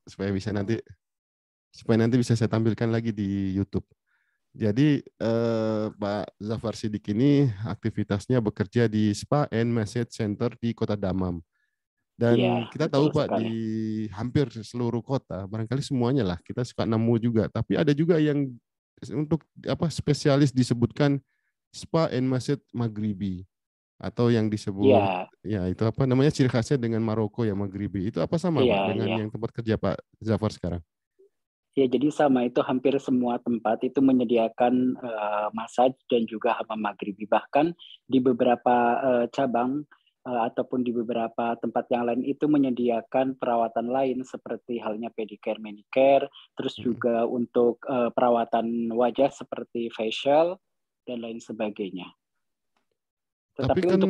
supaya nanti bisa saya tampilkan lagi di YouTube. Jadi Pak Zafar Siddiq ini aktivitasnya bekerja di Spa and Massage Center di Kota Damam. Iya, Dan kita betul tahu Pak sekali. di hampir seluruh kota, barangkali semuanya lah kita suka nemu juga. Tapi ada juga yang untuk spesialis disebutkan Spa and Massage Maghribi atau yang disebut Iya, ya itu apa namanya ciri khasnya dengan Maroko ya Maghribi. Itu apa sama iya, Pak dengan iya. yang tempat kerja Pak Zafar sekarang? Ya, jadi sama itu hampir semua tempat itu menyediakan massage dan juga hammam maghribi. Bahkan di beberapa cabang ataupun di beberapa tempat yang lain itu menyediakan perawatan lain seperti halnya pedicure, manicure, terus Mm. juga untuk perawatan wajah seperti facial dan lain sebagainya. Tapi Tetapi kan silakan.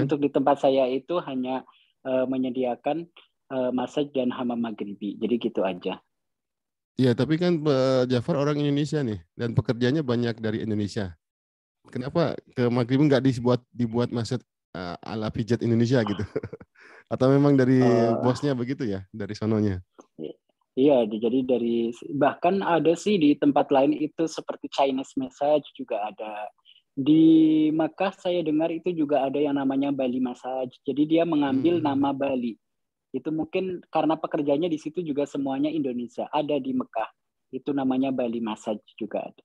untuk di tempat saya itu hanya menyediakan massage dan hammam maghribi. Jadi gitu aja. Iya, tapi kan Pak Jafar orang Indonesia nih dan pekerjaannya banyak dari Indonesia. Kenapa ke Maghrib nggak dibuat maset ala pijat Indonesia gitu? Atau memang dari Eh, bosnya begitu ya, dari sononya? Iya, jadi dari bahkan ada sih di tempat lain itu seperti Chinese massage juga ada. Di Makkah saya dengar itu juga ada yang namanya Bali massage. Jadi dia mengambil Hmm. nama Bali. Itu mungkin karena pekerjaannya di situ juga semuanya Indonesia. Ada di Mekah. Itu namanya Bali massage juga ada.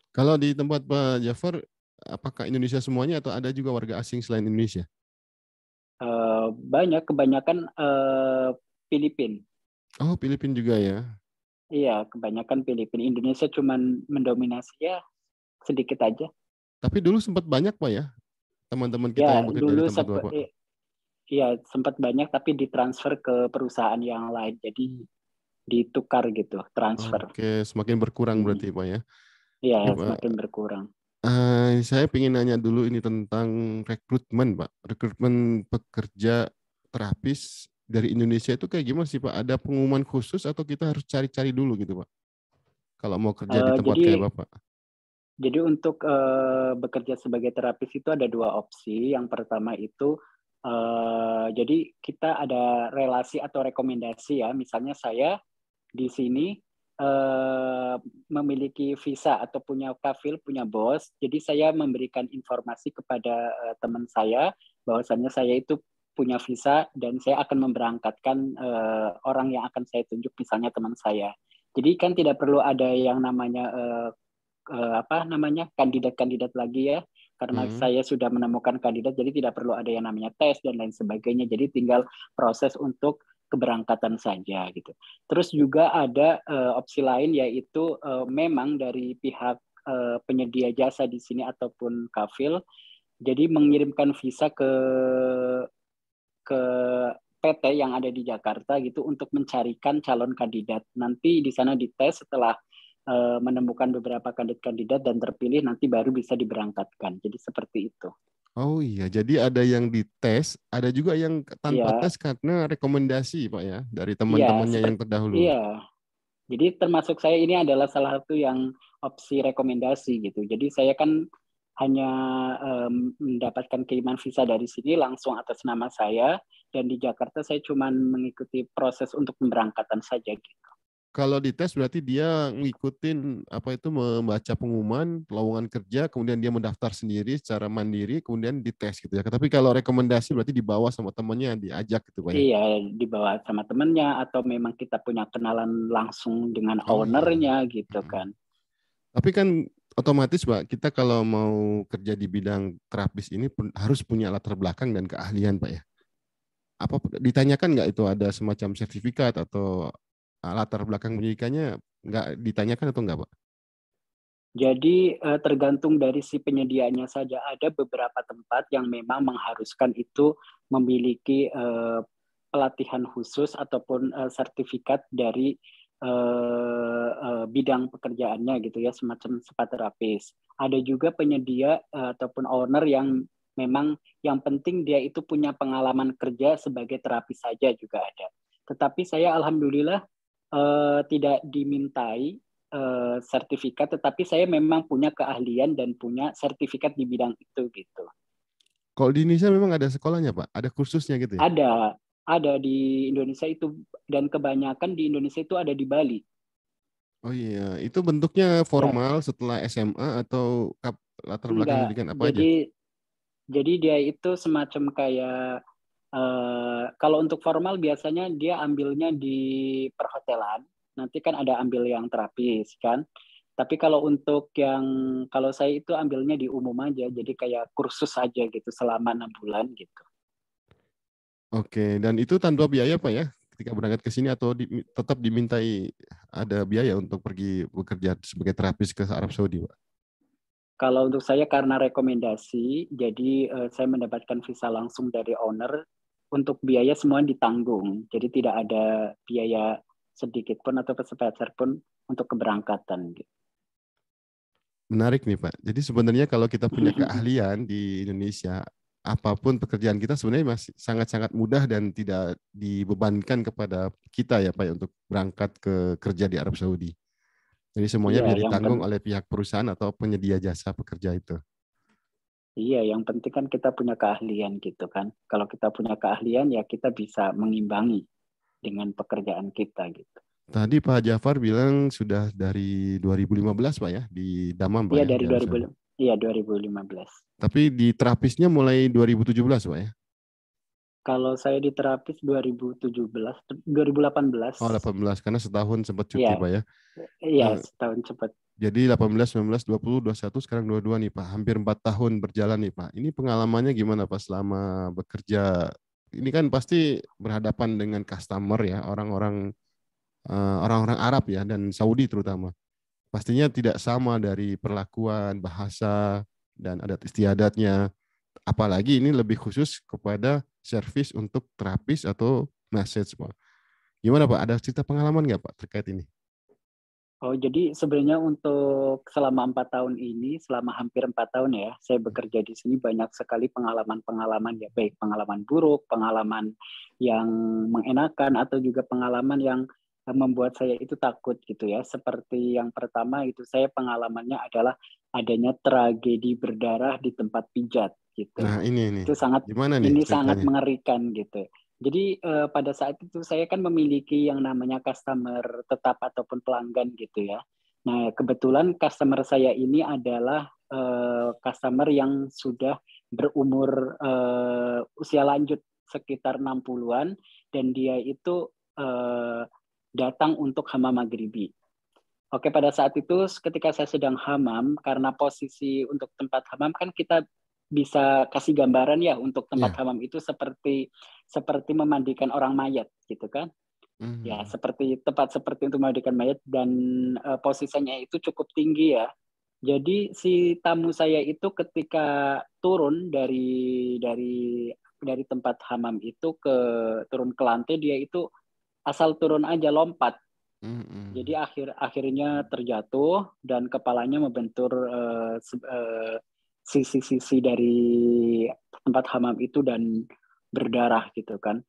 Kalau di tempat Pak Jafar, apakah Indonesia semuanya atau ada juga warga asing selain Indonesia? Banyak kebanyakan Filipin. Oh, Filipina juga ya. Iya, kebanyakan Filipin. Indonesia cuman mendominasi ya sedikit aja. Tapi dulu sempat banyak Pak ya, teman-teman kita yang Ya, bekerja di dulu tempat Bapak. iya sempat banyak tapi ditransfer ke perusahaan yang lain. Jadi ditukar gitu, transfer. Oke, semakin berkurang Hmm. berarti Pak ya. Iya, Ya Pak, semakin berkurang. saya ingin nanya dulu ini tentang rekrutmen, Pak. Rekrutmen pekerja terapis dari Indonesia itu kayak gimana sih, Pak? Ada pengumuman khusus atau kita harus cari-cari dulu gitu, Pak? Kalau mau kerja di Eh, tempat kayak jadi Bapak. jadi untuk bekerja sebagai terapis itu ada dua opsi. Yang pertama itu jadi kita ada relasi atau rekomendasi ya. Misalnya saya di sini memiliki visa atau punya kafil, punya bos. Jadi saya memberikan informasi kepada teman saya bahwasannya saya itu punya visa dan saya akan memberangkatkan orang yang akan saya tunjuk, misalnya teman saya. Jadi kan tidak perlu ada yang namanya apa namanya kandidat-kandidat lagi ya, karena Hmm. saya sudah menemukan kandidat, jadi tidak perlu ada yang namanya tes dan lain sebagainya. Jadi tinggal proses untuk keberangkatan saja gitu. Terus juga ada opsi lain yaitu memang dari pihak penyedia jasa di sini ataupun kafil, jadi mengirimkan visa ke PT yang ada di Jakarta gitu untuk mencarikan calon kandidat. Nanti di sana dites setelah menemukan beberapa kandidat dan terpilih nanti baru bisa diberangkatkan. Jadi seperti itu. Oh iya, jadi ada yang dites, ada juga yang tanpa Iya, tes karena rekomendasi, Pak ya, dari iya teman-temannya yang seperti terdahulu. iya. Jadi termasuk saya ini adalah salah satu yang opsi rekomendasi gitu. Jadi saya kan hanya mendapatkan kiriman visa dari sini langsung atas nama saya dan di Jakarta saya cuma mengikuti proses untuk pemberangkatan saja gitu. Kalau dites berarti dia ngikutin apa itu membaca pengumuman lowongan kerja, kemudian dia mendaftar sendiri secara mandiri, kemudian dites gitu ya. Tapi kalau rekomendasi berarti dibawa sama temannya, diajak gitu Pak ya. Iya, dibawa sama temennya atau memang kita punya kenalan langsung dengan Oh iya. ownernya gitu Mm. kan. Tapi kan otomatis Pak, kita kalau mau kerja di bidang terapis ini harus punya latar belakang dan keahlian Pak ya. Apa ditanyakan nggak itu ada semacam sertifikat atau latar belakang pendidikannya nggak ditanyakan atau nggak Pak? Jadi tergantung dari si penyediaannya saja. Ada beberapa tempat yang memang mengharuskan itu memiliki pelatihan khusus ataupun sertifikat dari bidang pekerjaannya gitu ya, semacam psikoterapis. Ada juga penyedia ataupun owner yang memang yang penting dia itu punya pengalaman kerja sebagai terapis saja juga ada. Tetapi saya alhamdulillah tidak dimintai sertifikat, tetapi saya memang punya keahlian dan punya sertifikat di bidang itu gitu. Kalau di Indonesia memang ada sekolahnya Pak, ada kursusnya gitu ya. Ada, Ada di Indonesia itu, dan kebanyakan di Indonesia itu ada di Bali. Oh iya, itu bentuknya Ya, formal setelah SMA atau latar belakang enggak. pendidikan apa aja? Jadi dia itu semacam kayak kalau untuk formal biasanya dia ambilnya di perhotelan. Nanti kan ada ambil yang terapis kan. Tapi kalau untuk yang kalau saya itu ambilnya di umum aja, jadi kayak kursus aja gitu selama 6 bulan gitu. Oke, dan itu tanpa biaya Pak ya? Ketika berangkat ke sini atau tetap dimintai ada biaya untuk pergi bekerja sebagai terapis ke Arab Saudi, Pak? Kalau untuk saya karena rekomendasi, jadi saya mendapatkan visa langsung dari owner. Untuk biaya semua ditanggung, jadi tidak ada biaya sedikit pun atau sepeser pun untuk keberangkatan. Gitu. Menarik nih Pak. Jadi sebenarnya kalau kita punya keahlian di Indonesia, apapun pekerjaan kita sebenarnya masih sangat-sangat mudah dan tidak dibebankan kepada kita ya Pak ya, untuk berangkat ke kerja di Arab Saudi. Jadi semuanya Iya, bisa yang ditanggung oleh pihak perusahaan atau penyedia jasa pekerja itu. yang penting kan kita punya keahlian gitu kan. Kalau kita punya keahlian ya kita bisa mengimbangi dengan pekerjaan kita gitu. Tadi Pak Jafar bilang sudah dari 2015 Pak ya di Damam Pak Iya ya di dari Arab Saudi. 2015. Tapi di terapisnya mulai 2017 Pak ya. Kalau saya di terapis 2017, 2018. Oh 18 karena setahun sempat cuti Iya, Pak ya. iya Eh, setahun cepat. Jadi 18, 19, 20, 21, sekarang 22 nih Pak. Hampir 4 tahun berjalan nih Pak. Ini pengalamannya gimana Pak selama bekerja? Ini kan pasti berhadapan dengan customer ya, orang-orang Arab ya dan Saudi terutama. Pastinya tidak sama dari perlakuan, bahasa, dan adat istiadatnya. Apalagi ini lebih khusus kepada servis untuk terapis atau message Pak. Gimana Pak? Ada cerita pengalaman nggak Pak terkait ini? Oh, jadi sebenarnya untuk selama 4 tahun ini, selama hampir 4 tahun ya, saya bekerja di sini banyak sekali pengalaman-pengalaman ya, baik pengalaman buruk, pengalaman yang mengenakan, atau juga pengalaman yang membuat saya itu takut gitu ya. Seperti yang pertama itu saya pengalamannya adalah adanya tragedi berdarah di tempat pijat gitu. Nah ini Itu sangat gimana nih ini sangat ceritanya? mengerikan gitu. Jadi pada saat itu saya kan memiliki yang namanya customer tetap ataupun pelanggan gitu ya. Nah, kebetulan customer saya ini adalah customer yang sudah berumur usia lanjut sekitar 60-an, dan dia itu datang untuk hamam maghribi. Oke, pada saat itu ketika saya sedang hamam, karena posisi untuk tempat hamam kan kita bisa kasih gambaran ya, untuk tempat Ya. hamam itu seperti seperti memandikan orang mayat gitu kan. Ya, Hmm. tepat seperti untuk memandikan mayat, dan posisinya itu cukup tinggi ya. Jadi si tamu saya itu ketika turun dari tempat hamam itu turun ke lantai, dia itu asal turun aja lompat. Jadi Hmm. akhirnya terjatuh dan kepalanya membentur sisi-sisi dari tempat hamam itu dan berdarah gitu kan.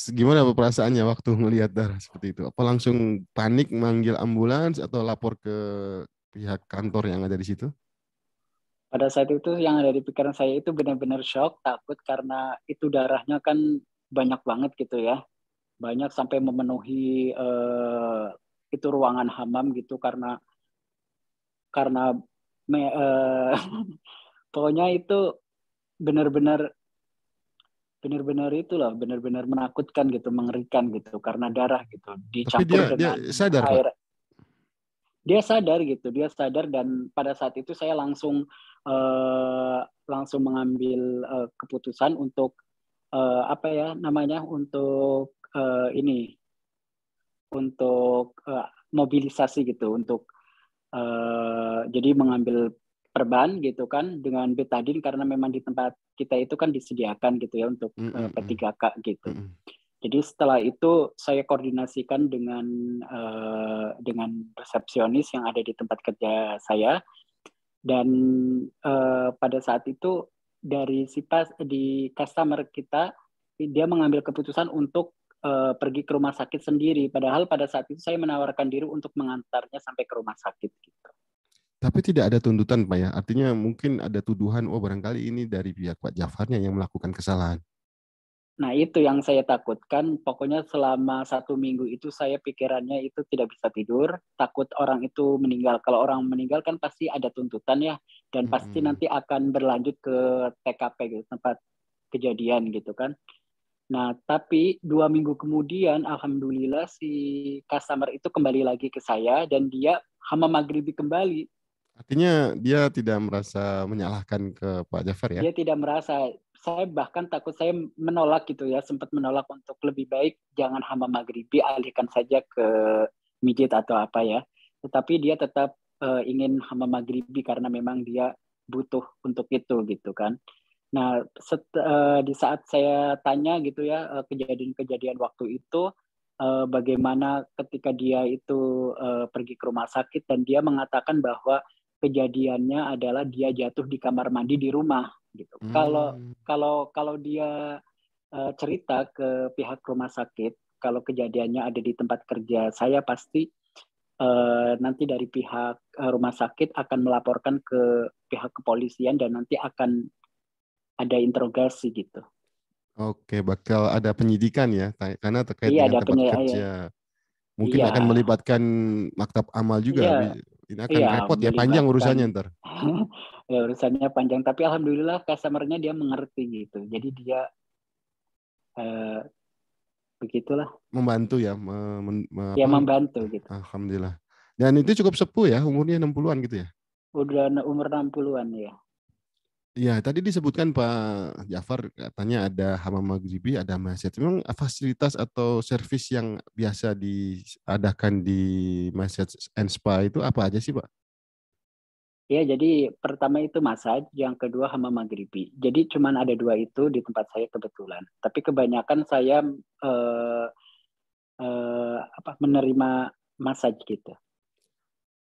Gimana perasaannya waktu ngelihat darah seperti itu? Apa langsung panik manggil ambulans atau lapor ke pihak kantor yang ada di situ? Pada saat itu yang ada di pikiran saya itu benar-benar shock, takut, karena itu darahnya kan banyak banget gitu ya. Banyak sampai memenuhi itu ruangan hamam gitu, karena pokoknya itu benar-benar benar-benar itulah, benar-benar menakutkan gitu, mengerikan gitu, karena darah gitu Tapi dicampur dia dengan sadar, Pak. air. Dia sadar gitu, dia sadar, dan pada saat itu saya langsung mengambil keputusan untuk apa ya namanya, untuk mobilisasi gitu, untuk jadi mengambil perban gitu kan dengan betadin, karena memang di tempat kita itu kan disediakan gitu ya untuk Mm-mm. P3K gitu. Mm-mm. Jadi setelah itu saya koordinasikan dengan resepsionis yang ada di tempat kerja saya, dan pada saat itu dari di customer kita, dia mengambil keputusan untuk pergi ke rumah sakit sendiri. Padahal pada saat itu saya menawarkan diri untuk mengantarnya sampai ke rumah sakit gitu. Tapi tidak ada tuntutan, Pak ya. Artinya mungkin ada tuduhan, oh barangkali ini dari pihak Pak Jafarnya yang melakukan kesalahan. Nah, itu yang saya takutkan. Pokoknya selama 1 minggu itu saya pikirannya itu tidak bisa tidur, takut orang itu meninggal. Kalau orang meninggal kan pasti ada tuntutan ya, dan pasti Mm-mm. nanti akan berlanjut ke TKP gitu, tempat kejadian gitu kan. Nah, tapi 2 minggu kemudian, alhamdulillah si customer itu kembali lagi ke saya dan dia hama maghribi kembali. Artinya dia tidak merasa menyalahkan ke Pak Jafar ya? Dia tidak merasa. Saya bahkan takut, saya menolak gitu ya, sempat menolak untuk lebih baik jangan hama maghribi, alihkan saja ke mijit atau apa ya. Tetapi dia tetap ingin hama maghribi karena memang dia butuh untuk itu gitu kan. Nah, di saat saya tanya gitu ya kejadian-kejadian waktu itu bagaimana ketika dia itu pergi ke rumah sakit dan dia mengatakan bahwa kejadiannya adalah dia jatuh di kamar mandi di rumah gitu. Kalau Hmm. kalau kalau dia cerita ke pihak rumah sakit kalau kejadiannya ada di tempat kerja saya pasti nanti dari pihak rumah sakit akan melaporkan ke pihak kepolisian dan nanti akan ada interogasi gitu. Oke, bakal ada penyidikan ya, karena terkait Iya dengan ada tempat kerja. Mungkin iya akan melibatkan maktab amal iya juga. Ini akan iya repot ya, panjang melibatkan urusannya ntar. ya urusannya panjang tapi alhamdulillah customer-nya dia mengerti gitu. Jadi dia eh, begitulah Membantu ya, ya membantu gitu. Alhamdulillah. Dan itu cukup sepuh ya, umurnya 60-an gitu ya. Udah umur 60-an ya. Iya, tadi disebutkan Pak Jafar katanya ada Hamam Maghribi, ada masjid. Memang fasilitas atau servis yang biasa diadakan di masjid and spa itu apa aja sih, Pak? Ya, jadi pertama itu massage, yang kedua hama maghribi. Jadi cuman ada 2 itu di tempat saya kebetulan. Tapi kebanyakan saya eh, menerima massage gitu.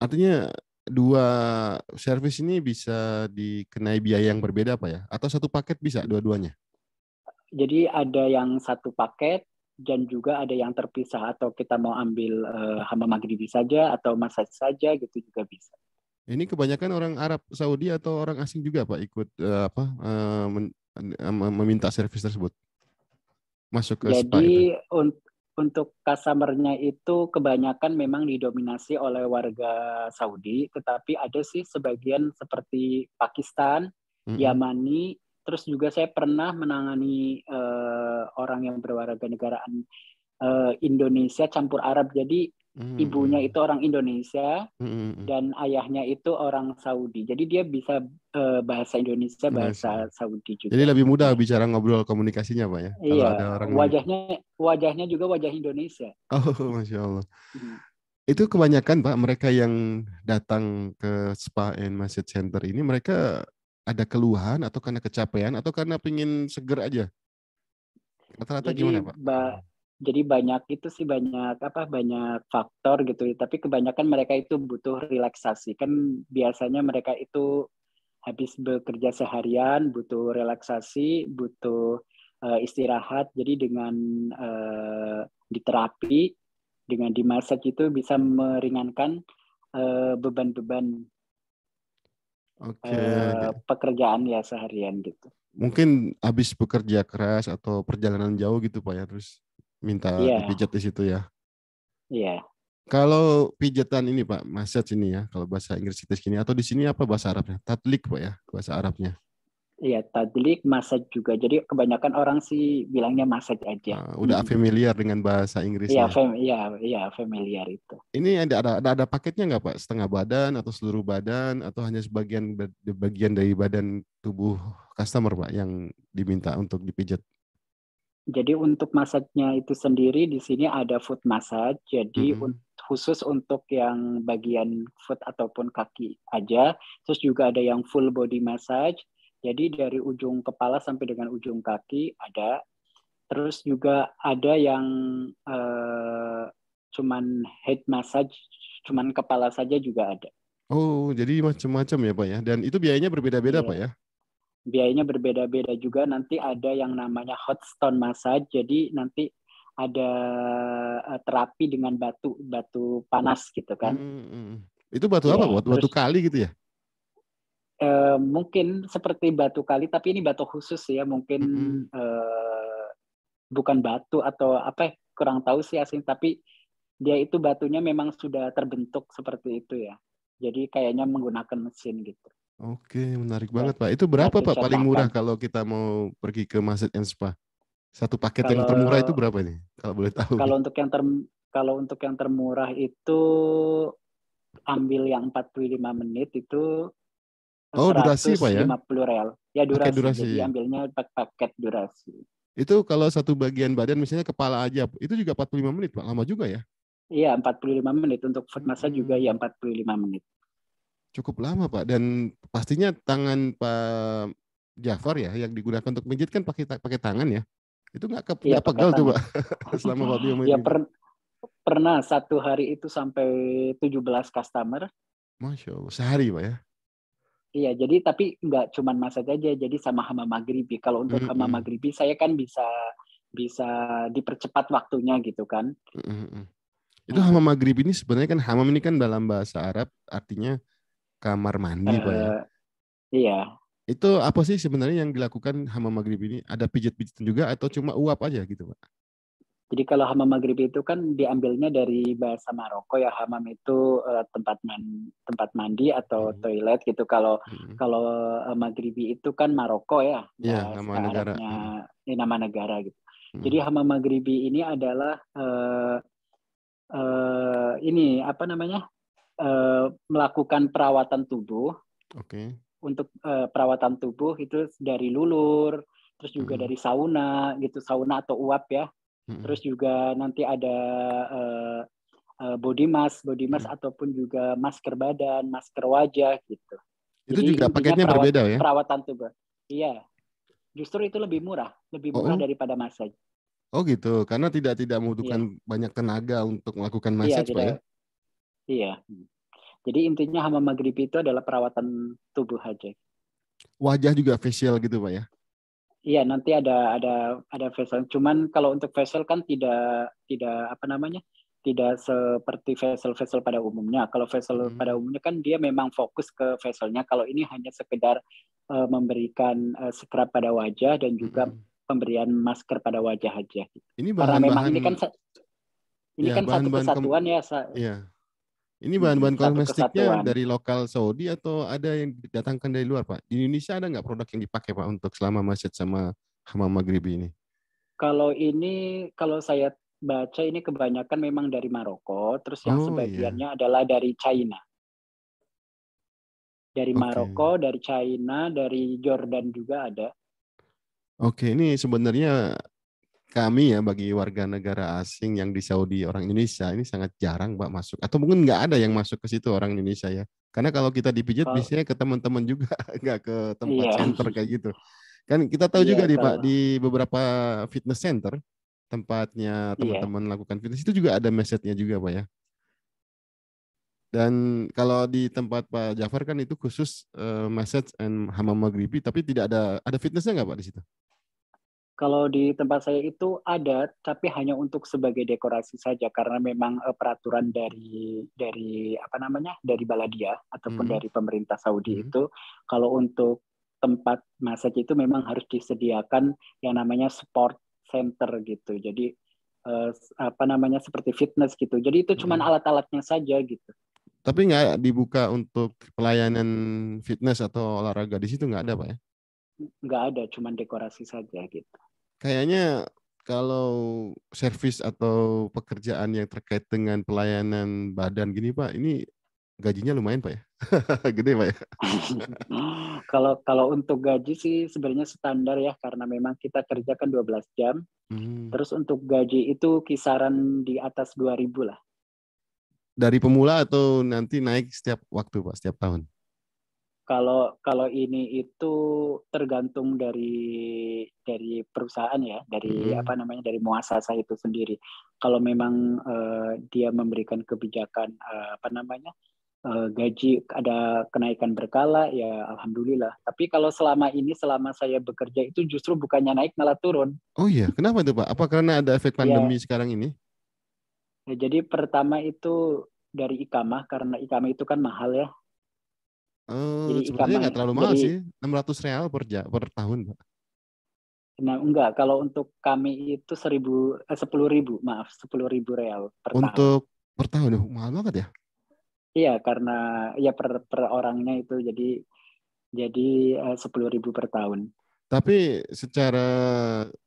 Artinya dua servis ini bisa dikenai biaya yang berbeda, Pak ya? Atau satu paket bisa dua-duanya? Jadi ada yang satu paket dan juga ada yang terpisah atau kita mau ambil hama maghribi saja atau massage saja gitu juga bisa. Ini kebanyakan orang Arab Saudi atau orang asing juga, Pak, ikut meminta servis tersebut masuk ke spa itu. Jadi untuk customer-nya itu kebanyakan memang didominasi oleh warga Saudi, tetapi ada sih sebagian seperti Pakistan, Mm-mm. Yamani, terus juga saya pernah menangani orang yang berwarga negaraan Indonesia campur Arab. Jadi ibunya Mm-mm. itu orang Indonesia Mm-mm. dan ayahnya itu orang Saudi. Jadi dia bisa bahasa Indonesia, Masya bahasa Allah. Saudi Jadi juga. lebih mudah Ya. bicara ngobrol komunikasinya, Pak ya, kalau Iya, ada orang yang... wajahnya wajahnya juga wajah Indonesia. Oh, Masya Allah. Hmm. Itu kebanyakan, Pak, mereka yang datang ke spa and massage center ini, mereka ada keluhan atau karena kecapean atau karena pengen seger aja? Rata-rata gimana, Jadi Pak? jadi banyak itu sih banyak faktor gitu. Tapi kebanyakan mereka itu butuh relaksasi. Kan biasanya mereka itu habis bekerja seharian butuh relaksasi, butuh istirahat. Jadi dengan diterapi, dengan di massage itu bisa meringankan beban-beban Oke, pekerjaan ya seharian gitu. mungkin habis bekerja keras atau perjalanan jauh gitu, Pak ya, terus minta Iya, dipijat di situ ya. iya. Kalau pijatan ini, Pak, massage ini ya, kalau bahasa Inggris kita gini, atau di sini apa bahasa Arabnya? Tatlik, Pak ya, bahasa Arabnya. Iya, tadlik, massage juga. Jadi kebanyakan orang sih bilangnya massage aja. Udah familiar dengan bahasa Iya, Inggrisnya. iya, familiar itu. Ini ada paketnya nggak, Pak? Setengah badan atau seluruh badan atau hanya bagian dari badan tubuh customer, Pak, yang diminta untuk dipijat? Jadi untuk massage-nya itu sendiri di sini ada foot massage. Jadi Mm-mm. khusus untuk yang bagian foot ataupun kaki aja. Terus juga ada yang full body massage. Jadi dari ujung kepala sampai dengan ujung kaki ada. Terus juga ada yang cuman head massage, cuman kepala saja juga ada. Oh, jadi macam-macam ya, Pak ya. Dan itu biayanya berbeda-beda, Pak Iya. ya. Biayanya berbeda-beda juga. Nanti ada yang namanya hot stone massage. Jadi nanti ada terapi dengan batu panas gitu kan. Mm-mm. Itu batu apa? Iya, Batu terus kali gitu ya? mungkin seperti batu kali, tapi ini batu khusus ya. Mungkin Mm-mm. bukan batu atau apa, kurang tahu sih asing, tapi dia itu batunya memang sudah terbentuk seperti itu ya. Jadi kayaknya menggunakan mesin gitu. Oke, menarik Ya, banget Pak. Itu berapa batu Pak paling murah cetakan. kalau kita mau pergi ke Masjid and Spa? Satu paket yang termurah itu Kalau berapa nih? Kalau boleh tahu kalau nih. untuk yang kalau untuk yang termurah itu ambil yang 45 menit itu Oh, durasi Pak ya? 150 real. Ya Pakai durasi. Jadi durasi. ambilnya paket durasi. Itu kalau satu bagian badan misalnya kepala aja, itu juga 45 menit Pak. Lama juga ya? Iya, 45 menit. Untuk foot massage juga ya Hmm, 45 menit. cukup lama Pak. Dan pastinya tangan Pak Jafar ya yang digudakan untuk pijit kan pakai tangan ya. Itu Iya, nggak pakai pegal tuh tangan. Pak selama 45 menit Ya pijit. pernah satu hari itu sampai 17 customer. Masya Allah. Sehari Pak ya? Iya, jadi tapi nggak cuman massage aja, jadi sama hama maghribi. Kalau untuk hama Mm-mm. maghribi saya kan bisa bisa dipercepat waktunya gitu kan. Mm-mm. Itu Nah, hamam maghrib ini sebenarnya kan hamam ini kan dalam bahasa Arab artinya kamar mandi Pak ya. eh, iya. Itu apa sih sebenarnya yang dilakukan hamam maghrib ini? Ada pijat-pijatan juga atau cuma uap aja gitu Pak? Jadi kalau hama maghribi itu kan diambilnya dari bahasa Maroko ya. Hamam itu tempat mandi atau Mm-mm. toilet gitu. Kalau Mm-mm. kalau maghribi itu kan Maroko ya, Iya, bahasa nama negara. Arabnya Mm-mm. ini nama negara gitu. Jadi Mm-mm. hama maghribi ini adalah ini apa namanya? Melakukan perawatan tubuh. Oke. Untuk perawatan tubuh itu dari lulur, terus juga Mm-mm. dari sauna gitu, sauna atau uap ya. Mm-mm. Terus juga nanti ada uh, body mask Mm-mm. ataupun juga masker badan, masker wajah gitu. Itu Jadi juga intinya paketnya berbeda ya? perawatan tubuh. Iya, justru itu lebih Oh, murah oh, daripada massage. oh gitu. Karena tidak membutuhkan Iya, banyak tenaga untuk melakukan iya massage Pak tidak, ya? iya. Jadi intinya hama maghrib itu adalah perawatan tubuh aja. Wajah juga facial gitu Pak ya? Iya, nanti ada facial. Cuman kalau untuk facial kan tidak tidak apa namanya? Tidak seperti facial pada umumnya. Kalau facial pada Mm-mm. umumnya kan dia memang fokus ke facialnya. Kalau ini hanya sekedar memberikan scrub pada wajah dan juga Mm-mm. pemberian masker pada wajah aja. Ini Karena memang bahan-bahan ini ya kan satu bahan-bahan kesatuan ya, ya. Ini bahan-bahan satu kosmetiknya kesatuan. dari lokal Saudi atau ada yang didatangkan dari luar, Pak? Di Indonesia ada nggak produk yang dipakai, Pak, untuk selama masjid sama Hamam Maghribi ini? Kalau saya baca ini kebanyakan memang dari Maroko, terus yang Oh iya, sebagiannya adalah dari China. Dari oke. Maroko, dari China, dari Jordan juga ada. Oke, ini sebenarnya kami ya bagi warga negara asing yang di Saudi orang Indonesia ini sangat jarang, Pak, masuk. Atau mungkin nggak ada yang masuk ke situ orang Indonesia ya. Karena kalau kita dipijat Kalau biasanya ke teman-teman juga, nggak ke tempat iya, center kayak gitu. Kan kita tahu iya juga nih Pak, kalau di beberapa fitness center tempatnya iya. teman-teman melakukan fitness itu juga ada message-nya juga Pak ya. Dan kalau di tempat Pak Jafar kan itu khusus message and hamam maghribi, tapi tidak ada fitnessnya nggak Pak di situ? Kalau di tempat saya itu ada, tapi hanya untuk sebagai dekorasi saja karena memang peraturan dari apa namanya dari Baladia ataupun Mhm, dari pemerintah Saudi mhm. itu kalau untuk tempat massage itu memang harus disediakan yang namanya sport center gitu. Jadi apa namanya seperti fitness gitu. Jadi itu cuma Mhm. alat-alatnya saja gitu. Tapi nggak dibuka untuk pelayanan fitness atau olahraga di situ nggak ada Pak ya? Nggak ada, cuma dekorasi saja gitu. Kayaknya kalau servis atau pekerjaan yang terkait dengan pelayanan badan gini Pak, ini gajinya lumayan Pak ya? Gede Pak ya? Kalau kalau untuk gaji sih sebenarnya standar ya karena memang kita kerjakan 12 jam. Hmm. Terus untuk gaji itu kisaran di atas 2.000 lah. Dari pemula atau nanti naik setiap waktu Pak, setiap tahun? Kalau kalau ini itu tergantung dari perusahaan ya, dari Hmm. apa namanya dari muasasah itu sendiri. Kalau memang dia memberikan kebijakan apa namanya gaji ada kenaikan berkala ya alhamdulillah. Tapi kalau selama saya bekerja itu justru bukannya naik malah turun. Oh iya, kenapa tuh Pak? Apa karena ada efek pandemi Ya, sekarang ini? ya jadi pertama itu dari ikamah karena ikamah itu kan mahal ya. Jadi Sebenarnya ikamah nggak terlalu mahal jadi sih, 600 real per tahun Pak. Nah, enggak. Kalau untuk kami itu 10.000, maaf, 10.000 real per tahun. Untuk per tahun, mahal banget ya. Iya, karena ya per orangnya itu jadi 10.000 per tahun. Tapi secara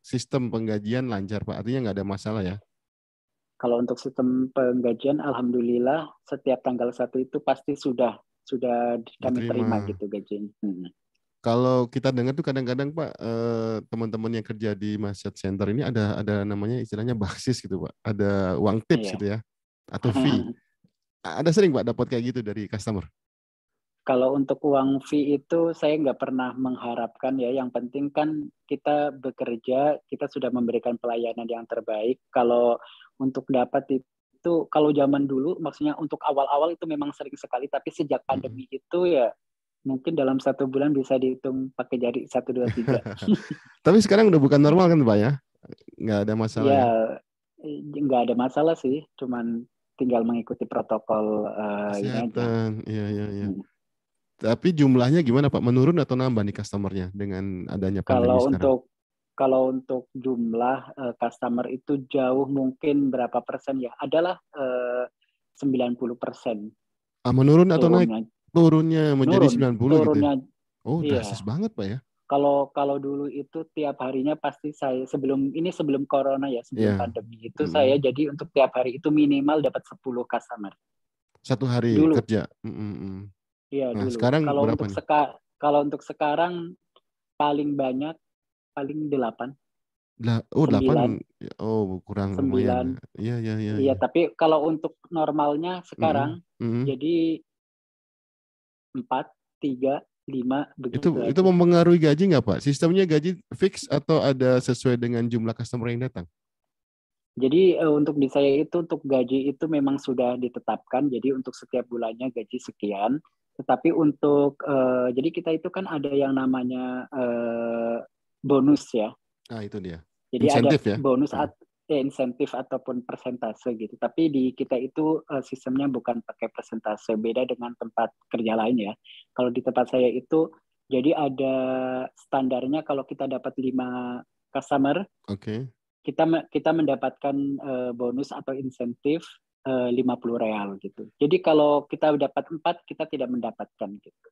sistem penggajian lancar Pak, artinya nggak ada masalah ya. Kalau untuk sistem penggajian, alhamdulillah setiap tanggal 1 itu pasti sudah kami terima Diterima. gitu gajinya. Kalau kita dengar tuh kadang-kadang Pak, teman-teman yang kerja di Masyad Center ini ada namanya istilahnya baksis gitu Pak, ada uang tips Iya. gitu ya, atau fee. Ada sering Pak dapat kayak gitu dari customer? Kalau untuk uang fee itu saya nggak pernah mengharapkan ya. Yang penting kan kita bekerja, kita sudah memberikan pelayanan yang terbaik. Kalau untuk dapat itu, kalau zaman dulu, maksudnya untuk awal-awal itu memang sering sekali. Tapi sejak Mm. pandemi itu ya mungkin dalam 1 bulan bisa dihitung pakai jari 1, 2, 3. Tapi sekarang udah bukan normal kan Pak ya? Nggak ada masalah ya? Ya nggak ada masalah sih. Cuman tinggal mengikuti protokol ini aja. Kesehatan, iya, iya, iya. Tapi jumlahnya gimana Pak? Menurun atau nambah nih customernya dengan adanya pandemi Kalau sekarang? untuk kalau untuk jumlah customer itu jauh mungkin berapa persen ya? Adalah 90% Menurun atau naik? turunnya. Turunnya menjadi Nurun, 90 gitu ya? turunnya Oh, drastis iya. banget Pak ya? Kalau kalau dulu itu tiap harinya pasti saya sebelum corona ya, sebelum Iya. pandemi itu saya Mm-mm. jadi untuk tiap hari itu minimal dapat 10 customer. Satu hari Dulu, kerja. Mm-mm. iya Nah, dulu. sekarang Kalau berapa untuk nih? kalau untuk sekarang paling banyak paling 8, Oh, 8. 9, Oh, kurang lumayan. 9. Iya, iya, iya, Iya, iya. tapi kalau untuk normalnya sekarang Mm-mm. Mm-mm. jadi 4, 3, 5 begitu Itu aja. mempengaruhi gaji nggak Pak? Sistemnya gaji fix atau ada sesuai dengan jumlah customer yang datang? Jadi untuk di saya itu untuk gaji itu memang sudah ditetapkan. Jadi untuk setiap bulannya gaji sekian. Tetapi untuk jadi kita itu kan ada yang namanya bonus ya. Ah, itu dia. Jadi ada Insentif ya? bonus Mm. insentif ataupun persentase gitu. Tapi di kita itu sistemnya bukan pakai persentase, beda dengan tempat kerja lain ya. Kalau di tempat saya itu jadi ada standarnya kalau kita dapat 5 customer, Oke. kita mendapatkan bonus atau insentif 50 real gitu. Jadi kalau kita dapat 4 kita tidak mendapatkan gitu.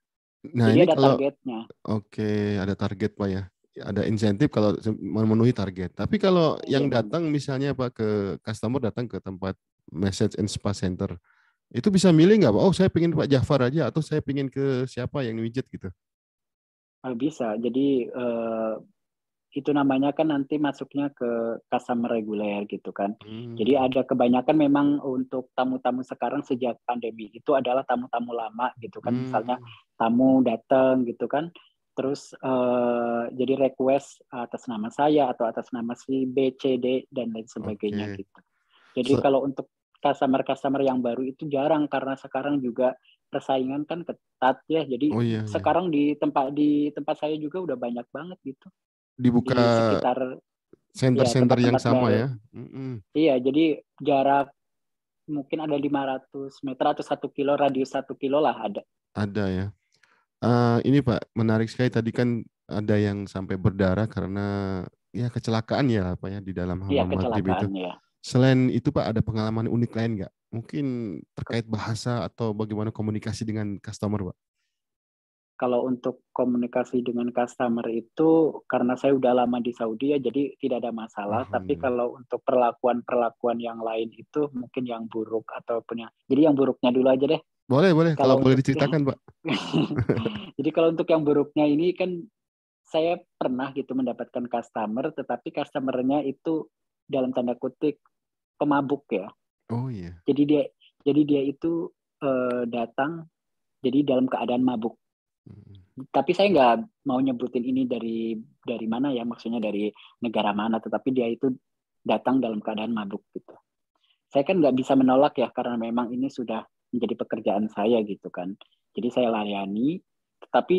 Nah, Jadi ini ada kalau targetnya. oke, ada target Pak ya. Ada insentif kalau memenuhi target. Tapi kalau Iya yang benar. datang misalnya Pak ke customer datang ke tempat Message and Spa Center, itu bisa milih nggak Pak? Oh, saya pengen Pak Jafar aja atau saya pengen ke siapa yang widget gitu. Bisa. Jadi itu namanya kan nanti masuknya ke customer reguler gitu kan. Jadi Hmm, ada kebanyakan memang untuk tamu-tamu sekarang sejak pandemi itu adalah tamu-tamu lama gitu kan. Misalnya hmm, tamu datang gitu kan, terus jadi request atas nama saya atau atas nama si B, C, D dan lain sebagainya oke. gitu. Jadi So, kalau untuk customer-customer yang baru itu jarang karena sekarang juga persaingan kan ketat ya. Jadi oh iya, iya. sekarang di tempat saya juga udah banyak banget gitu Dibuka di sekitar ya center-center yang tempat-tempat sama baru. ya. Hmm, Iya, jadi jarak mungkin ada 500 meter atau 1 kilo, radius 1 kilo lah ada. ada ya. Ini Pak, menarik sekali tadi kan ada yang sampai berdarah karena ya kecelakaan ya Pak ya di dalam Iya, Hammam Maghrib itu. kecelakaan ya. Selain itu Pak, ada pengalaman unik lain nggak? Mungkin terkait bahasa atau bagaimana komunikasi dengan customer Pak? Kalau untuk komunikasi dengan customer itu karena saya udah lama di Saudi ya, jadi tidak ada masalah. Tapi Alhamdulillah. kalau untuk perlakuan-perlakuan yang lain itu mungkin yang buruk ataupun yang, jadi yang buruknya dulu aja deh. Boleh, boleh. Kalau Kalau boleh untuk diceritakan Pak. jadi kalau untuk yang buruknya ini kan saya pernah gitu mendapatkan customer, tetapi customernya itu dalam tanda kutip pemabuk ya. Oh iya. Jadi dia itu datang jadi dalam keadaan mabuk. Hmm. Tapi saya nggak mau nyebutin ini dari mana ya, maksudnya dari negara mana. Tetapi dia itu datang dalam keadaan mabuk gitu. Saya kan nggak bisa menolak ya karena memang ini sudah menjadi pekerjaan saya gitu kan. Jadi saya layani. Tetapi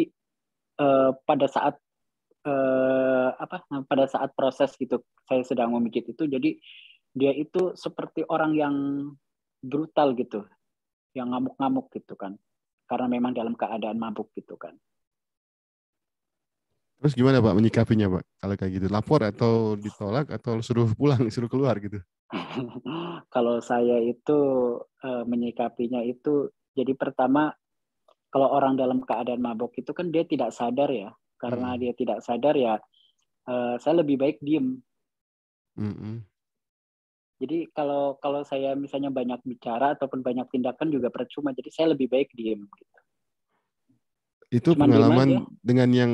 pada saat pada saat proses gitu saya sedang memijit itu, jadi dia itu seperti orang yang brutal gitu, yang ngamuk-ngamuk gitu kan, karena memang dalam keadaan mabuk gitu kan. Terus gimana Pak menyikapinya Pak? Kalau kayak gitu, lapor atau ditolak atau suruh pulang, suruh keluar gitu? Kalau saya itu menyikapinya itu, jadi pertama kalau orang dalam keadaan mabok itu kan dia tidak sadar ya. Karena Mm-mm. dia tidak sadar ya, saya lebih baik diem. Mm-mm. Jadi kalau kalau saya misalnya banyak bicara ataupun banyak tindakan juga percuma. Jadi saya lebih baik diem. Itu Cuman diem aja. pengalaman dengan yang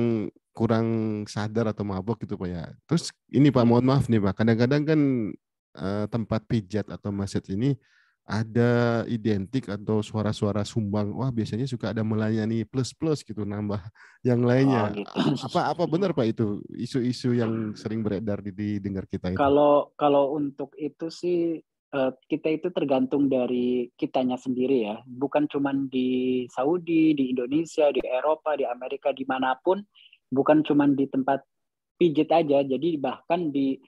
kurang sadar atau mabok gitu Pak ya. Terus ini Pak, Ya. mohon maaf nih Pak, kadang-kadang kan tempat pijat atau massage ini ada identik atau suara-suara sumbang. Wah, biasanya suka ada melayani plus-plus gitu, nambah yang Oh lainnya. gitu. Apa benar Pak itu isu-isu yang sering beredar didengar kita itu? Kalau kalau untuk itu sih kita itu tergantung dari kitanya sendiri ya. Bukan cuman di Saudi, di Indonesia, di Eropa, di Amerika, dimanapun. Bukan cuman di tempat pijit aja. Jadi bahkan di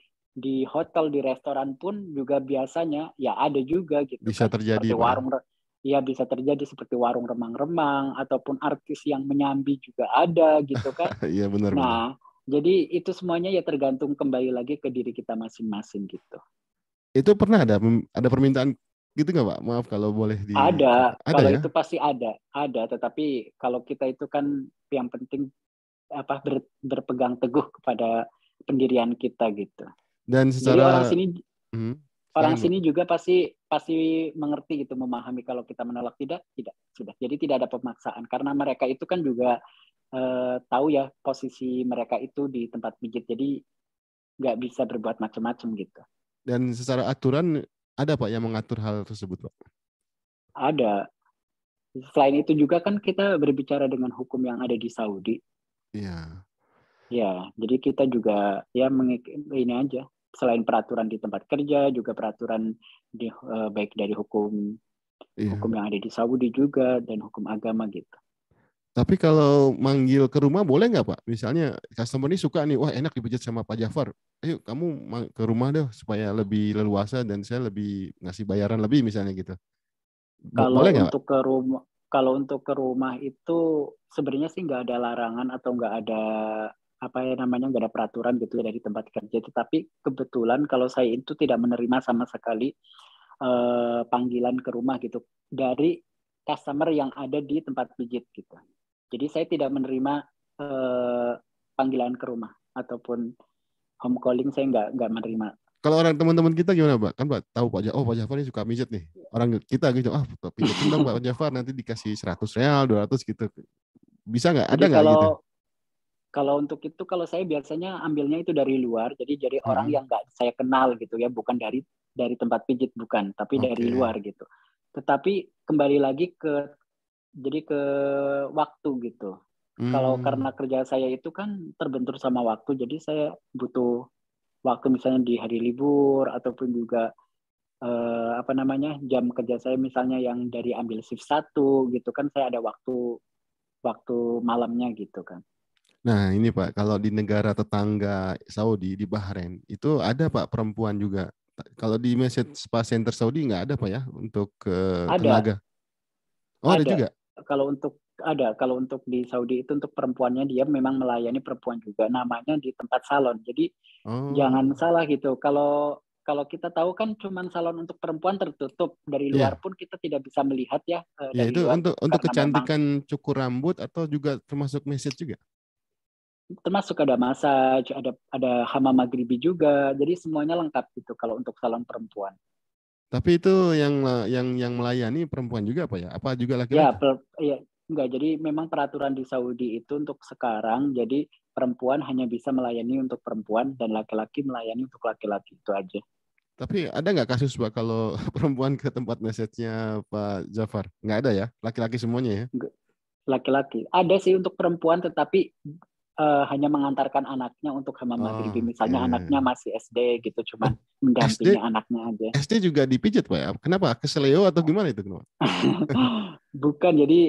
hotel, di restoran pun juga biasanya ya ada juga gitu Bisa kan. terjadi Seperti Pak ya? warung, ya bisa terjadi seperti warung remang-remang ataupun artis yang menyambi juga ada gitu kan. Iya benar-benar. Nah, jadi itu semuanya ya tergantung kembali lagi ke diri kita masing-masing gitu. Itu pernah ada permintaan gitu nggak Pak? Maaf kalau boleh Ada, ada kalau ya? itu pasti ada. Tetapi kalau kita itu kan yang penting apa berpegang teguh kepada pendirian kita gitu. Dan Jadi orang secara sini orang silakan Pak. sini juga pasti pasti mengerti gitu, memahami kalau kita menolak tidak sudah. Jadi tidak ada pemaksaan karena mereka itu kan juga tahu ya posisi mereka itu di tempat pijit. Jadi nggak bisa berbuat macam-macam gitu. Dan secara aturan ada Pak yang mengatur hal tersebut Pak? Ada. Selain itu juga kan kita berbicara dengan hukum yang ada di Saudi. Iya. Ya, jadi kita juga ya ini aja. Selain peraturan di tempat kerja, juga peraturan baik dari hukum hukum Iya. yang ada di Saudi juga dan hukum agama gitu. Tapi kalau manggil ke rumah boleh nggak Pak? Misalnya customer ini suka nih, wah enak dipijat sama Pak Jafar. Ayo kamu ke rumah deh supaya lebih leluasa dan saya lebih ngasih bayaran lebih misalnya gitu. Boleh Kalau nggak Pak? untuk ke rumah kalau untuk ke rumah itu sebenarnya sih nggak ada larangan atau nggak ada apa ya namanya nggak ada peraturan gitu ya dari tempat kerja. Tetapi kebetulan kalau saya itu tidak menerima sama sekali panggilan ke rumah gitu dari customer yang ada di tempat pijit gitu. Jadi saya tidak menerima eh, panggilan ke rumah ataupun home calling saya nggak menerima. Kalau orang teman-teman kita gimana Pak? Kan Pak tahu oh Pak Jafar ini suka pijat nih. Orang kita gitu, pijatin dong Pak Jafar nanti dikasih 100 real, 200 gitu. Bisa nggak? Ada Jadi nggak gitu? kalau kalau untuk itu kalau saya biasanya ambilnya itu dari luar. Jadi orang Mm-mm. yang nggak saya kenal gitu ya, bukan dari tempat pijit bukan, tapi dari Oke. luar gitu. Tetapi kembali lagi ke waktu gitu. Kalau Hmm. karena kerja saya itu kan terbentur sama waktu, jadi saya butuh waktu misalnya di hari libur ataupun juga apa namanya jam kerja saya misalnya yang dari ambil shift satu gitu kan saya ada waktu waktu malamnya gitu kan. Nah, ini Pak, kalau di negara tetangga Saudi, di Bahrain, itu ada Pak perempuan juga. Kalau di Message Spa Center Saudi nggak ada Pak ya untuk Ada tenaga. Oh, ada ada juga. kalau untuk di Saudi itu untuk perempuannya dia memang melayani perempuan juga namanya di tempat salon. Jadi jangan Oh, salah gitu. Kalau kalau kita tahu kan cuman salon untuk perempuan tertutup dari luar iya. pun kita tidak bisa melihat ya Ya dari itu luar untuk gitu karena memang kecantikan cukur rambut atau juga termasuk message juga. termasuk ada massage, ada hama maghribi juga. Jadi semuanya lengkap gitu kalau untuk salon perempuan. Tapi itu yang melayani perempuan juga Pak ya? Apa juga Ya, laki-laki? ya enggak. Jadi memang peraturan di Saudi itu untuk sekarang jadi perempuan hanya bisa melayani untuk perempuan dan laki-laki melayani untuk laki-laki itu aja. Tapi ada nggak kasus Pak kalau perempuan ke tempat message-nya Pak Jafar? Nggak ada ya? Laki-laki semuanya ya? Laki-laki. Ada sih untuk perempuan tetapi hanya mengantarkan anaknya untuk hamam maghribi. Oh, Misalnya anaknya oke. masih SD gitu, Oh, cuman mendampingi SD anaknya aja. SD juga dipijat Pak ya? Kenapa? Keseleo atau gimana itu kenapa? Bukan, jadi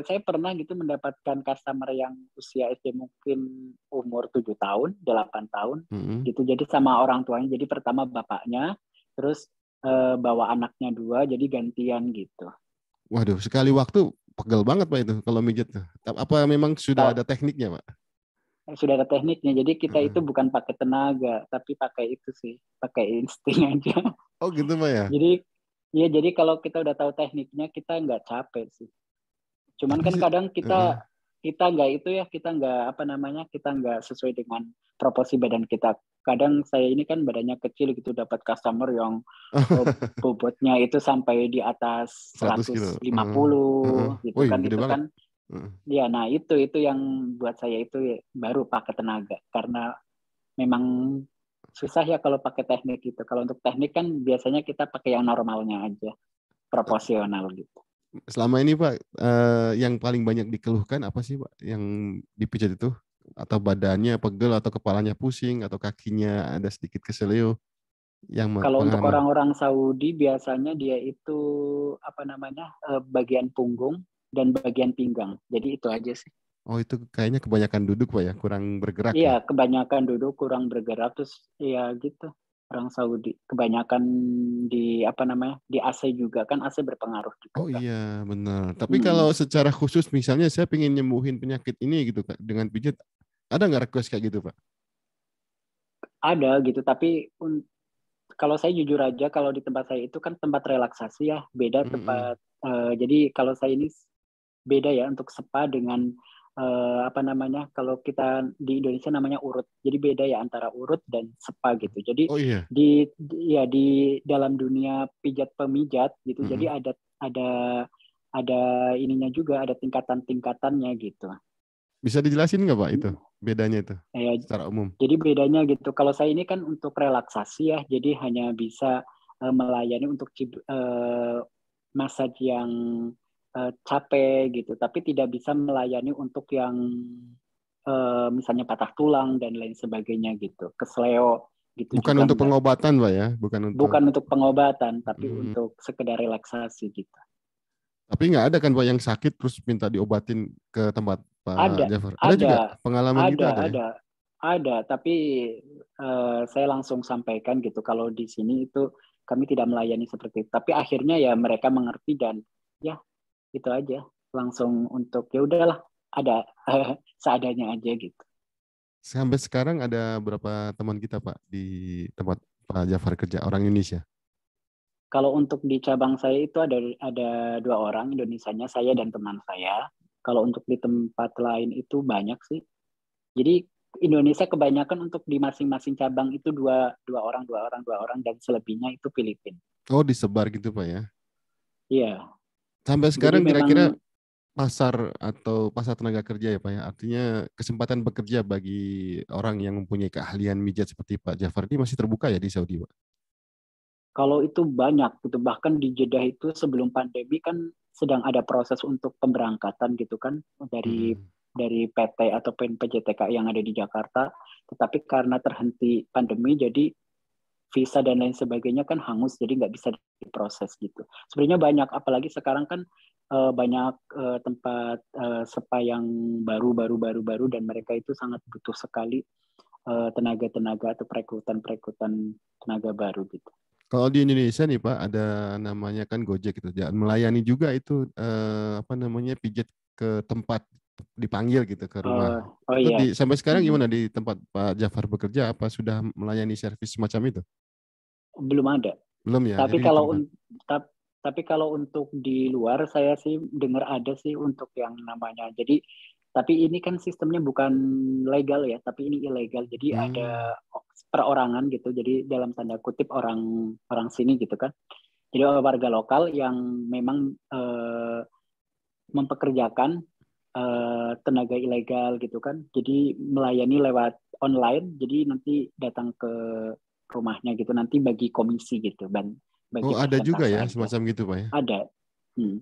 saya pernah gitu mendapatkan customer yang usia SD mungkin umur 7 tahun, 8 tahun Mm-mm. gitu. Jadi sama orang tuanya. Jadi pertama bapaknya, terus bawa anaknya dua, jadi gantian gitu. Waduh, sekali waktu pegel banget Pak itu kalau mijit tuh. Apa memang sudah Kalau ada tekniknya Pak? sudah ada tekniknya. Jadi kita Heeh. itu bukan pakai tenaga, tapi pakai itu sih, pakai insting aja. Oh gitu Pak ya. Jadi ya jadi kalau kita udah tahu tekniknya kita nggak capek sih. Cuman Tapi kan sih, kadang heeh. kita nggak itu ya, kita nggak apa namanya, kita nggak sesuai dengan proporsi badan kita. Kadang saya ini kan badannya kecil gitu, dapat customer yang bobotnya itu sampai di atas 100 kilo. Heeh. Heeh. 150 gitu Wih, kan, gede itu banget. kan. Heeh. Ya, nah itu yang buat saya itu ya, baru pakai tenaga karena memang susah ya kalau pakai teknik gitu. Kalau untuk teknik kan biasanya kita pakai yang normalnya aja, proporsional gitu. Selama ini Pak, yang paling banyak dikeluhkan apa sih Pak? Yang dipijat itu? Atau badannya pegel, atau kepalanya pusing, atau kakinya ada sedikit keseleo? Yang Kalau untuk pengalaman. orang-orang Saudi biasanya dia itu apa namanya, bagian punggung dan bagian pinggang. Jadi itu aja sih. Oh itu kayaknya kebanyakan duduk Pak ya, kurang bergerak Iya, ya. kebanyakan duduk kurang bergerak terus ya gitu. Orang Saudi kebanyakan di apa namanya, di AC juga kan, AC berpengaruh juga Oh kan. iya benar. Tapi kalau Mm-mm. secara khusus misalnya saya pengen nyembuhin penyakit ini gitu Kak, dengan pijat, ada nggak request kayak gitu Pak? Ada gitu, tapi kalau saya jujur aja, kalau di tempat saya itu kan tempat relaksasi ya, beda Mm-mm. tempat. Jadi kalau saya ini beda ya untuk spa dengan apa namanya, kalau kita di Indonesia namanya urut. Jadi beda ya antara urut dan spa gitu. Jadi Oh iya. ya di dalam dunia pijat pemijat gitu. Jadi Mm-mm. ada ada ininya juga, ada tingkatan-tingkatannya gitu. Bisa dijelasin nggak Pak itu bedanya itu Ya, secara umum? jadi bedanya gitu. Kalau saya ini kan untuk relaksasi ya, jadi hanya bisa melayani untuk massage yang capek gitu, tapi tidak bisa melayani untuk yang misalnya patah tulang dan lain sebagainya gitu, kesleo gitu Bukan juga untuk enggak. pengobatan Pak ya, bukan untuk. Bukan untuk pengobatan, tapi Mm. untuk sekedar relaksasi gitu. Tapi nggak ada kan Pak yang sakit terus minta diobatin ke tempat Pak Ada, Jafar? Ada juga ada, pengalaman gitu ada ya? ada, tapi saya langsung sampaikan gitu kalau di sini itu kami tidak melayani seperti itu. Tapi akhirnya ya mereka mengerti dan ya itu aja. Langsung untuk ya udahlah, ada seadanya aja gitu. Sampai sekarang ada berapa teman kita Pak di tempat Pak Jafar kerja, orang Indonesia? Kalau untuk di cabang saya itu ada 2 orang Indonesianya, saya dan teman saya. Kalau untuk di tempat lain itu banyak sih. Jadi Indonesia kebanyakan untuk di masing-masing cabang itu dua dua orang, dua orang, dua orang, dan selebihnya itu Filipina. Oh disebar gitu Pak ya? Iya, Sampai jadi sekarang memang kira-kira pasar atau pasar tenaga kerja ya Pak ya? Artinya kesempatan bekerja bagi orang yang mempunyai keahlian mijat seperti Pak Jafar ini masih terbuka ya di Saudi Pak? kalau itu banyak gitu. Bahkan di Jeddah itu sebelum pandemi kan sedang ada proses untuk pemberangkatan gitu kan dari Mm-mm. PT ataupun PJTK yang ada di Jakarta. Tetapi karena terhenti pandemi, jadi visa dan lain sebagainya kan hangus, jadi nggak bisa diproses gitu. Sebenarnya banyak, apalagi sekarang kan banyak tempat spa yang baru dan mereka itu sangat butuh sekali tenaga-tenaga atau perekrutan tenaga baru gitu. Kalau di Indonesia nih Pak, ada namanya kan Gojek gitu. Dan melayani juga itu apa namanya pijat ke tempat dipanggil gitu ke rumah. Oh Itu iya. sampai sekarang Hmm. gimana di tempat Pak Jafar bekerja? Apa sudah melayani servis semacam itu? Belum ada. Belum ya. Tapi Jadi di kalau tempat. tapi kalau untuk di luar saya sih dengar ada sih untuk yang namanya. Jadi tapi ini kan sistemnya bukan legal ya, tapi ini ilegal. Jadi Hmm. ada perorangan gitu. Jadi dalam tanda kutip orang orang sini gitu kan. Jadi warga lokal yang memang mempekerjakan tenaga ilegal gitu kan. Jadi melayani lewat online. Jadi nanti datang ke rumahnya gitu. Nanti bagi komisi gitu, bagi Oh ada juga persentase ya aja. semacam gitu Pak ya. Ada, hmm,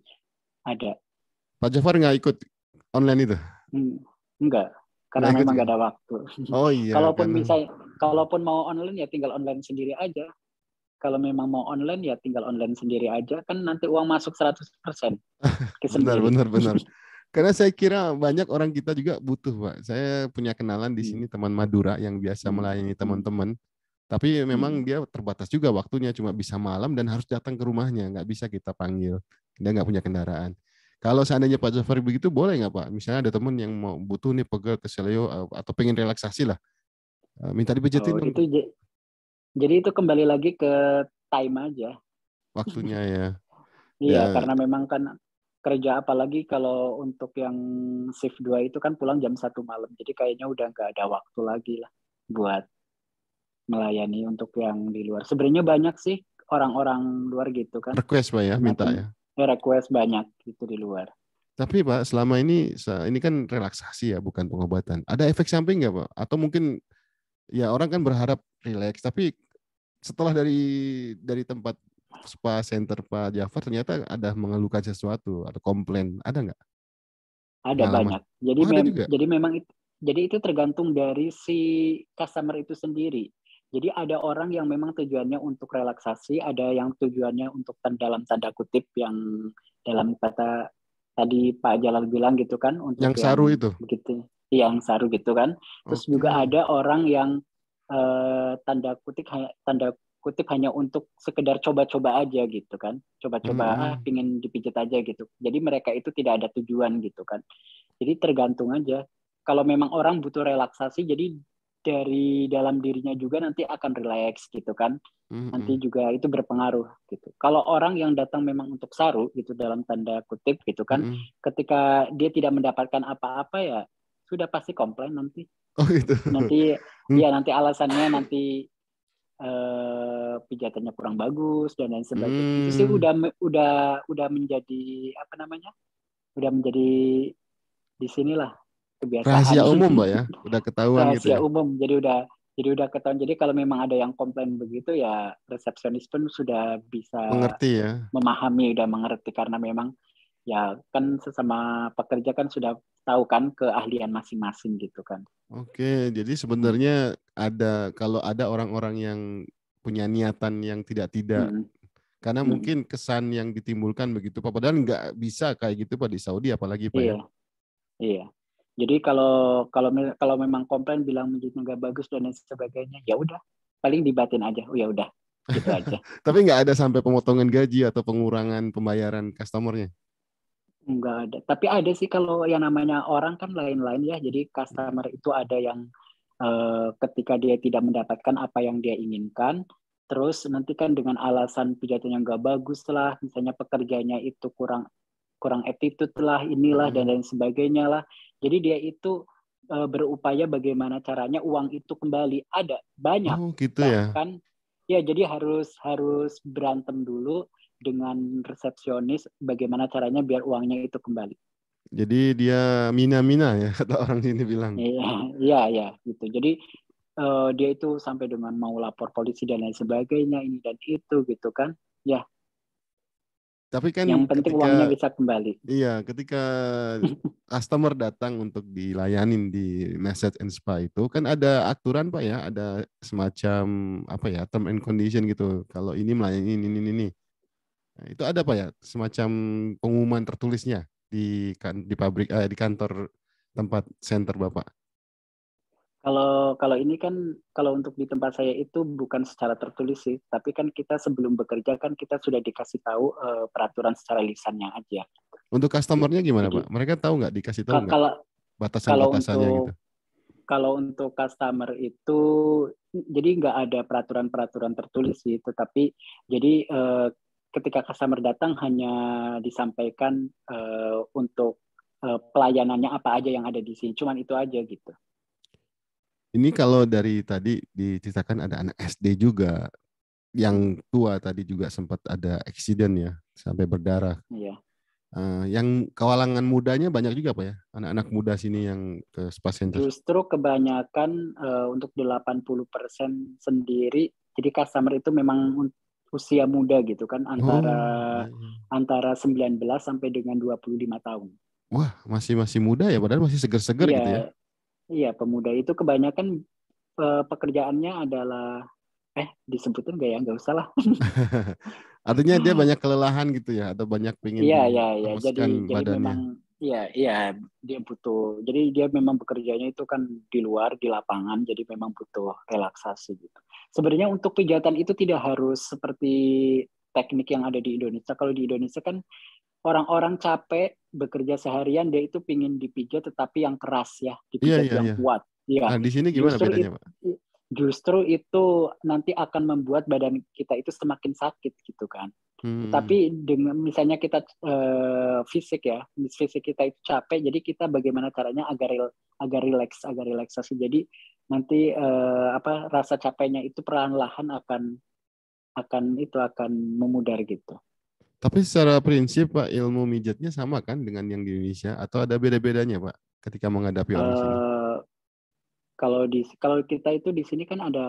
ada. Pak Jafar nggak ikut online itu? Hmm, enggak, Nggak karena ikut memang juga? nggak ada waktu. Oh iya Kalaupun karena. bisa, kalaupun mau online ya tinggal online sendiri aja. Kalau memang mau online ya tinggal online sendiri aja. Kan nanti uang masuk 100% ke Benar, sendiri. benar, benar. Karena saya kira banyak orang kita juga butuh, Pak. Saya punya kenalan di Hmm, sini teman Madura yang biasa hmm, melayani hmm, teman-teman. Tapi memang hmm. dia terbatas juga waktunya, cuma bisa malam dan harus datang ke rumahnya, nggak bisa kita panggil. Dia nggak punya kendaraan. Kalau seandainya Pak Jafar begitu boleh nggak Pak? Misalnya ada teman yang mau butuh nih pegel keselio atau pengen relaksasi lah, minta dipijetin Oh, dong itu jadi itu kembali lagi ke time aja. waktunya ya. Iya, Ya, karena memang kan kerja apalagi kalau untuk yang shift 2 itu kan pulang jam 1 malam. Jadi kayaknya udah nggak ada waktu lagi lah buat melayani untuk yang di luar. Sebenarnya banyak sih orang-orang luar gitu kan. request Pak ya, minta Macam ya. request banyak gitu di luar. Tapi Pak, selama ini kan relaksasi ya, bukan pengobatan. Ada efek samping nggak Pak? Atau mungkin ya orang kan berharap relax, tapi setelah dari tempat spa center Pak Jafar ternyata ada mengeluhkan sesuatu atau komplain, ada nggak Ada pengalaman? banyak. Jadi Oh ada juga. jadi itu tergantung dari si customer itu sendiri. Jadi ada orang yang memang tujuannya untuk relaksasi, ada yang tujuannya untuk dalam tanda kutip yang dalam kata tadi Pak Jalal bilang gitu kan, Yang untuk saru yang itu. begitu, yang saru gitu kan. Terus juga Oke. ada orang yang tanda kutip hanya untuk sekedar coba-coba aja gitu kan, coba-coba Mm-mm. pingin dipijit aja gitu. Jadi mereka itu tidak ada tujuan gitu kan. Jadi tergantung aja. Kalau memang orang butuh relaksasi, jadi dari dalam dirinya juga nanti akan relax gitu kan. Nanti Mm-mm. juga itu berpengaruh gitu. Kalau orang yang datang memang untuk saru gitu dalam tanda kutip gitu kan, Mm-mm. ketika dia tidak mendapatkan apa-apa ya sudah pasti komplain nanti. Oh gitu. Nanti Hmm. ya nanti alasannya nanti pijatannya kurang bagus dan lain sebagainya. Itu sih Hmm. udah menjadi apa namanya? Udah menjadi di sinilah kebiasaan. Rahasia umum Mbak ya, udah ketahuan gitu Rahasia ya. umum. Jadi udah ketahuan. Jadi kalau memang ada yang komplain begitu ya resepsionis pun sudah bisa Mengerti ya. memahami, udah mengerti karena memang ya kan sesama pekerja kan sudah tahu kan keahlian masing-masing gitu kan. Oke, jadi sebenarnya kalau ada orang-orang yang punya niatan yang tidak-tidak, Mm-mm. karena Mm-mm. mungkin kesan yang ditimbulkan begitu Pak, padahal nggak bisa kayak gitu Pak di Saudi apalagi Pak ya. Iya, iya. Jadi kalau kalau kalau memang komplain bilang masjidnya nggak bagus dan lain sebagainya, ya udah paling dibatin aja. Oh ya udah, gitu aja. Tapi nggak ada sampai pemotongan gaji atau pengurangan pembayaran customernya. Enggak ada. Tapi ada sih kalau yang namanya orang kan lain-lain ya. Jadi customer itu ada yang ketika dia tidak mendapatkan apa yang dia inginkan, terus nanti kan dengan alasan pidato yang nggak bagus lah, misalnya pekerjanya itu kurang kurang attitude lah, inilah dan Mm-mm. lain sebagainya lah. Jadi dia itu berupaya bagaimana caranya uang itu kembali. Ada banyak Oh gitu ya. bahkan ya jadi harus harus berantem dulu dengan resepsionis bagaimana caranya biar uangnya itu kembali. Jadi dia mina-mina ya kata orang sini bilang. Iya, iya, iya gitu. Jadi dia itu sampai dengan mau lapor polisi dan lain sebagainya ini dan itu gitu kan. Ya, Tapi kan yang penting ketika uangnya bisa kembali. ketika customer datang untuk dilayanin di Massage and Spa itu kan ada aturan Pak ya, ada semacam apa ya, term and condition gitu. Kalau ini melayani ini. Nah, itu ada Pak ya, semacam pengumuman tertulisnya di pabrik di kantor tempat center Bapak. Kalau kalau ini kan kalau untuk di tempat saya itu bukan secara tertulis sih, tapi kan kita sebelum bekerja kan kita sudah dikasih tahu peraturan secara lisannya aja Untuk customernya gitu. gimana Jadi Pak? Mereka tahu nggak, dikasih tahu nggak kalau kalau batasan-batasannya gitu? untuk kalau untuk customer itu jadi nggak ada peraturan-peraturan tertulis sih, tetapi jadi ketika customer datang hanya disampaikan untuk pelayanannya apa aja yang ada di sini, cuman itu aja gitu. Ini kalau dari tadi diceritakan ada anak SD juga, yang tua tadi juga sempat ada eksiden ya, sampai berdarah. Iya. Yang kalangan mudanya banyak juga Pak ya, anak-anak muda sini yang ke spa center. Justru kebanyakan untuk 80% sendiri, jadi customer itu memang usia muda gitu kan, antara Oh, iya, iya. antara 19 sampai dengan 25 tahun. Wah, masih masih muda ya, padahal masih seger-seger Iya, gitu ya. iya pemuda itu kebanyakan pekerjaannya adalah disebutin nggak ya? Nggak usah lah. Artinya dia banyak kelelahan gitu ya, atau banyak pengen Iya, iya, iya. Jadi dihemeskan jadi memang badannya. iya, iya dia butuh. Jadi dia memang bekerjanya itu kan di luar di lapangan, jadi memang butuh relaksasi gitu. Sebenarnya untuk pijatan itu tidak harus seperti teknik yang ada di Indonesia. Kalau di Indonesia kan orang-orang capek bekerja seharian dia itu pingin dipijat tetapi yang keras ya, Iya, dipijat iya, yang iya. kuat. Ya, Nah, di sini gimana justru bedanya, Pak? justru itu nanti akan membuat badan kita itu semakin sakit gitu kan. Hmm. Tapi dengan misalnya kita fisik ya, fisik kita itu capek, jadi kita bagaimana caranya agar relaksasi. Jadi nanti rasa capeknya itu perlahan-lahan akan memudar gitu. Tapi secara prinsip, Pak, ilmu mijatnya sama kan dengan yang di Indonesia atau ada beda-bedanya, Pak, ketika menghadapi orang sini? Eh, kalau kita itu di sini kan ada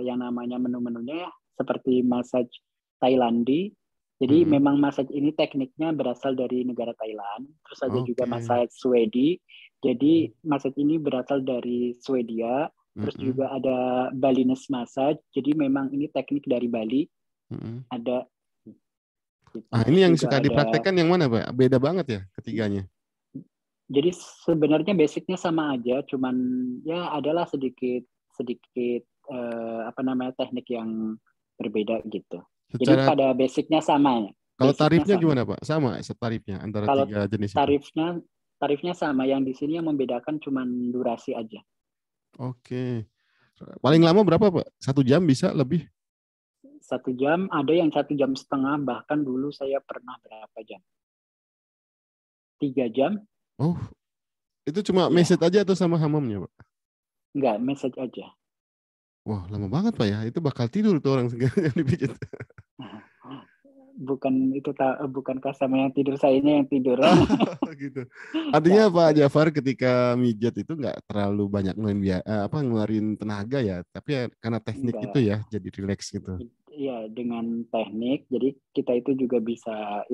yang namanya menu-menunya ya, seperti massage Thailandi. Jadi Mm-mm. memang massage ini tekniknya berasal dari negara Thailand. Terus ada juga Oke. massage Swedi. Jadi massage ini berasal dari Swedia. Terus Mm-mm. juga ada Balinese massage. Jadi memang ini teknik dari Bali. Mm-mm. Ada gitu. Ah, Terus ini yang juga suka ada. dipraktekkan yang mana, Pak? Beda banget ya ketiganya. Jadi sebenarnya basicnya sama aja, cuman ya adalah sedikit sedikit teknik yang berbeda gitu. Jadi Secara pada basicnya sama ya, kalau basicnya tarifnya sama. gimana, Pak? Sama tarifnya antara Kalau tiga jenis itu. tarifnya tarifnya sama, yang di sini yang membedakan cuman durasi aja. Oke. Paling lama berapa, Pak? 1 jam bisa lebih? 1 jam, ada yang 1 jam setengah, bahkan dulu saya pernah berapa jam? 3 jam, Oh, itu cuma ya message aja atau sama hamamnya, Pak? nggak message aja. Wah, lama banget, Pak ya. Itu bakal tidur tuh orang yang dipijit. Bukankah sama yang tidur saya ini yang tidur? Gitu. Artinya Pak Capek. Jafar ketika mijat itu nggak terlalu banyak ngeluarin tenaga ya, tapi ya karena teknik itu Enggak. ya jadi rileks gitu. Iya, dengan teknik, jadi kita itu juga bisa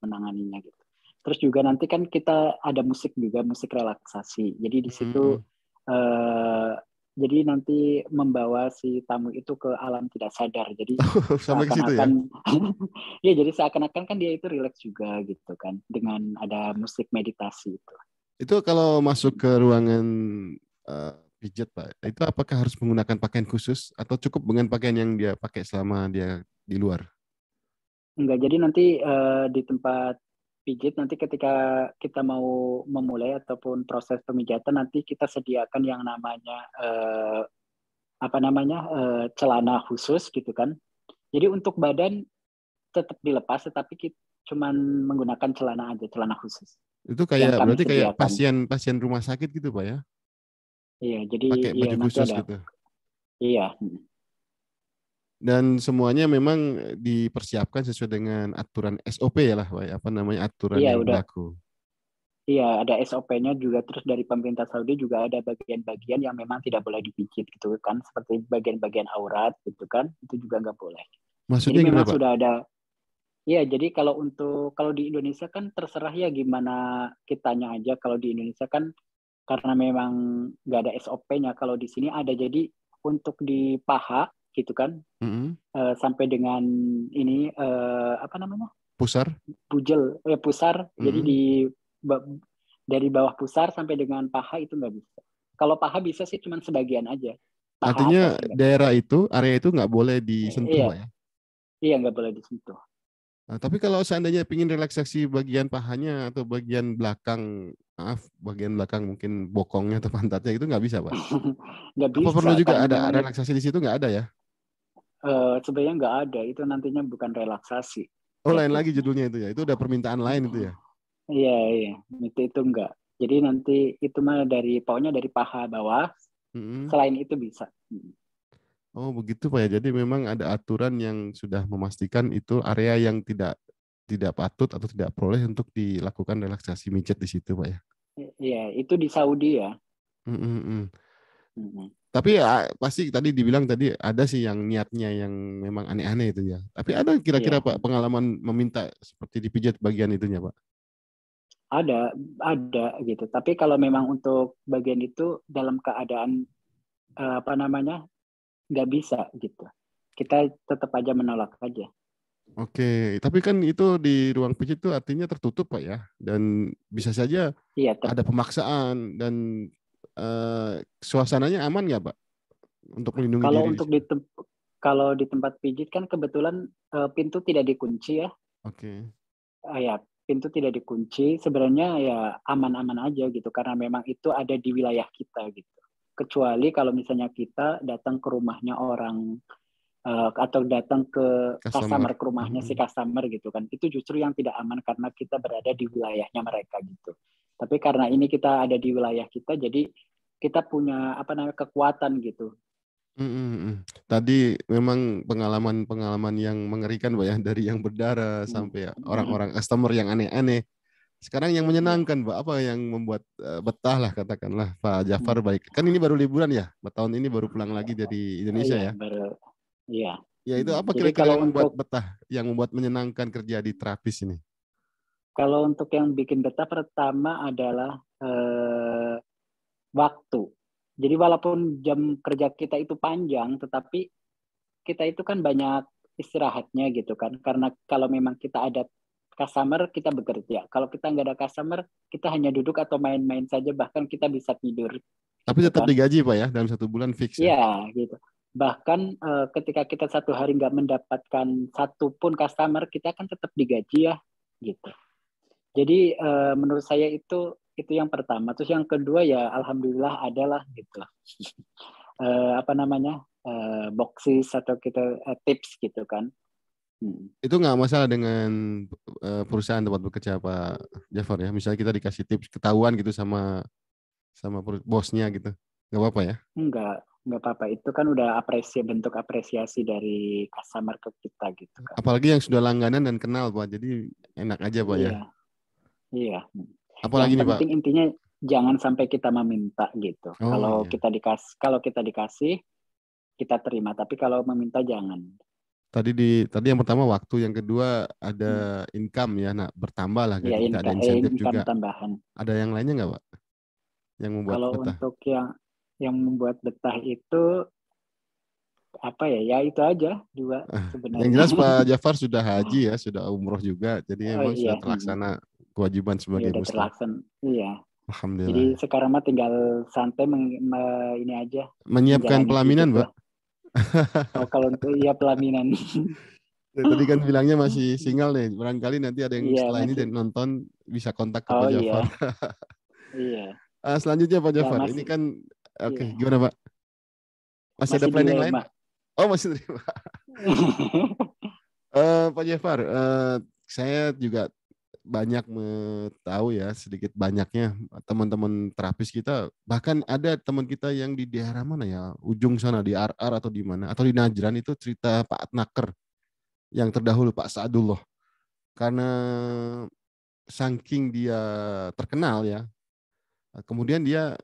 menanganinya gitu. Terus juga nanti kan kita ada musik juga, musik relaksasi. Jadi di situ Hmm. eh, jadi nanti membawa si tamu itu ke alam tidak sadar. Jadi Sampai ke situ ya. seakan-akan ya jadi seakan-akan kan dia itu rileks juga gitu kan dengan ada musik meditasi itu. Itu kalau masuk ke ruangan eh, pijat Pak, itu apakah harus menggunakan pakaian khusus atau cukup dengan pakaian yang dia pakai selama dia di luar? Enggak, jadi nanti di tempat pijit nanti ketika kita mau memulai ataupun proses pemijatan nanti kita sediakan yang namanya celana khusus gitu kan. Jadi untuk badan tetap dilepas tetapi kita cuman menggunakan celana aja, celana khusus Itu yang kayak kami berarti kayak sediakan. pasien rumah sakit gitu Pak ya, Iya, jadi pakai iya baju nanti khusus ada. gitu. Iya. Dan semuanya memang dipersiapkan sesuai dengan aturan SOP ya lah, Pak, apa namanya aturan Iya, yang udah. berlaku. Iya, ada SOP-nya juga, terus dari pemerintah Saudi juga ada bagian-bagian yang memang tidak boleh dipijit gitu kan, seperti bagian-bagian aurat gitu kan, itu juga nggak boleh. Jadi Maksudnya memang gimana Pak? sudah ada, ya jadi kalau di Indonesia kan terserah ya gimana kitanya aja, kalau di Indonesia kan karena memang nggak ada SOP-nya, kalau di sini ada, jadi untuk di paha gitu kan, Mm-mm. sampai dengan ini, Pusar? pusar, jadi Mm-mm. dari bawah pusar sampai dengan paha itu nggak bisa. Kalau paha bisa sih cuman sebagian aja. Paha Artinya atasnya nggak bisa. daerah itu, area itu nggak boleh disentuh Iya, Pak ya? iya nggak boleh disentuh. Nah, tapi kalau seandainya ingin relaksasi bagian pahanya atau bagian belakang, maaf, bagian belakang mungkin bokongnya atau pantatnya itu nggak bisa Pak? Nggak Apa bisa perlu juga karena ada memang relaksasi di situ nggak ada ya? sebenarnya nggak ada. Itu nantinya bukan relaksasi Oh lain lagi jatuhnya. judulnya itu ya, itu udah permintaan lain itu ya? Iya, iya. Itu enggak. Jadi nanti itu mah pokoknya dari paha bawah, Mm-mm. selain itu bisa. Oh begitu Pak ya. Jadi memang ada aturan yang sudah memastikan itu area yang tidak tidak patut atau tidak boleh untuk dilakukan relaksasi mijat di situ Pak ya. Iya, itu di Saudi ya. Mm-mm. Mm-mm. Tapi ya, pasti tadi dibilang tadi ada sih yang niatnya yang memang aneh-aneh itu ya. Tapi ada kira-kira Iya, Pak pengalaman meminta seperti dipijat bagian itunya Pak? ada gitu. Tapi kalau memang untuk bagian itu dalam keadaan nggak bisa gitu. Kita tetap aja menolak aja. Oke, tapi kan itu di ruang pijat itu artinya tertutup Pak ya. Dan bisa saja Iya, ada pemaksaan dan suasananya aman nggak Pak untuk melindungi kalau diri di untuk situ? kalau di tempat pijit kan kebetulan pintu tidak dikunci ya. Oke. Ya, pintu tidak dikunci, sebenarnya ya aman-aman aja gitu karena memang itu ada di wilayah kita gitu. Kecuali kalau misalnya kita datang ke rumahnya orang atau datang ke Customer. customer ke rumahnya si customer gitu kan. Itu justru yang tidak aman karena kita berada di wilayahnya mereka gitu. Tapi karena ini kita ada di wilayah kita jadi kita punya apa namanya kekuatan gitu. Tadi memang pengalaman-pengalaman yang mengerikan, Pak ya, dari yang berdarah sampai orang-orang customer yang aneh-aneh. Sekarang yang menyenangkan, Pak, apa yang membuat betah lah katakanlah Pak Jafar baik. Kan ini baru liburan ya, tahun ini baru pulang lagi dari Indonesia Iya, ya. baru iya. Ya itu apa Jadi kira-kira kalau yang membuat untuk betah, yang membuat menyenangkan kerja di terapis ini? kalau untuk yang bikin betah pertama adalah waktu. Jadi walaupun jam kerja kita itu panjang, tetapi kita itu kan banyak istirahatnya gitu kan. Karena kalau memang kita ada customer, kita bekerja. Kalau kita nggak ada customer, kita hanya duduk atau main-main saja, bahkan kita bisa tidur Tapi gitu tetap kan. digaji, Pak ya, dalam 1 bulan fix ya. Iya gitu. Bahkan ketika kita 1 hari nggak mendapatkan satu pun customer, kita kan tetap digaji ya gitu. Jadi menurut saya itu yang pertama. Terus yang kedua ya alhamdulillah adalah gitu. Apa namanya? Boxes atau kita tips gitu kan. Itu nggak masalah dengan perusahaan tempat bekerja Pak Jafar ya. Misalnya kita dikasih tips ketahuan gitu sama bosnya gitu. Nggak apa-apa ya. Enggak apa-apa. Itu kan udah bentuk apresiasi dari customer ke kita gitu kan. Apalagi yang sudah langganan dan kenal Pak. Jadi enak aja Pak ya. Iya, iya. Yang Apalagi nih Pak. penting intinya jangan sampai kita meminta gitu. Oh iya. Kalau kita dikasih kita terima, tapi kalau meminta jangan. Tadi yang pertama waktu, yang kedua ada income ya. Nah, bertambah lah Iya, gaji kita, ada insentif income juga. tambahan. Ada yang lainnya nggak Pak? Yang membuat Kalau betah? untuk yang membuat betah itu apa ya? Ya itu aja dua Yang sebenarnya. jelas Pak Jafar sudah haji ya, sudah umroh juga. Jadi Oh memang sudah iya, terlaksana kewajiban ya sebagai udah muslim. terlaksana. Iya. Alhamdulillah. Jadi sekarang mah tinggal santai ini aja Menyiapkan menjalani hidup pelaminan, Pak. lah. Oh kalau untuk iya pelaminan. Tadi kan bilangnya masih single nih. Barangkali nanti ada yang Iya setelah ini masih. dan nonton bisa kontak ke Pak Oh Jafar. iya, iya. Selanjutnya Pak Ya Jafar, ini masih. kan oke, Iya. gimana Pak? Masih ada Masih planning lain? dilema. Oh masih terima. Pak Jafar, saya juga banyak tahu ya sedikit banyaknya teman-teman terapis kita, bahkan ada teman kita yang di daerah mana ya, ujung sana di RR atau di mana atau di Najran, itu cerita Pak Atnaker yang terdahulu Pak Saadullah, karena saking dia terkenal ya, kemudian dia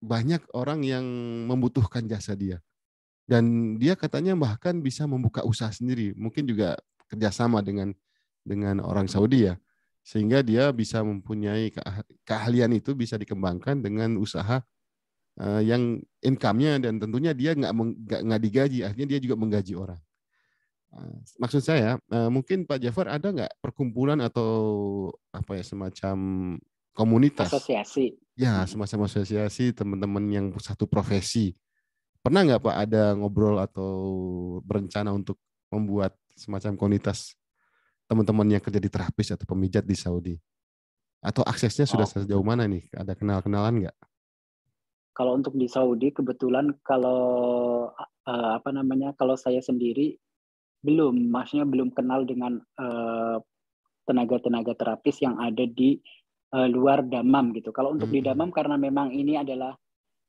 banyak orang yang membutuhkan jasa dia, dan dia katanya bahkan bisa membuka usaha sendiri, mungkin juga kerjasama dengan orang Saudi ya, sehingga dia bisa mempunyai keahlian itu bisa dikembangkan dengan usaha yang income-nya, dan tentunya dia nggak digaji, akhirnya dia juga menggaji orang. Maksud saya mungkin Pak Jafar ada nggak perkumpulan atau apa ya, semacam komunitas Asosiasi. ya, semacam asosiasi teman-teman yang satu profesi. Pernah nggak Pak ada ngobrol atau berencana untuk membuat semacam komunitas teman-teman yang kerja di terapis atau pemijat di Saudi? Atau aksesnya sudah Oh, sejauh mana nih? Ada kenal-kenalan nggak? kalau untuk di Saudi kebetulan kalau apa namanya kalau saya sendiri maksudnya belum kenal dengan tenaga-tenaga terapis yang ada di luar Damam gitu. Kalau untuk di Damam karena memang ini adalah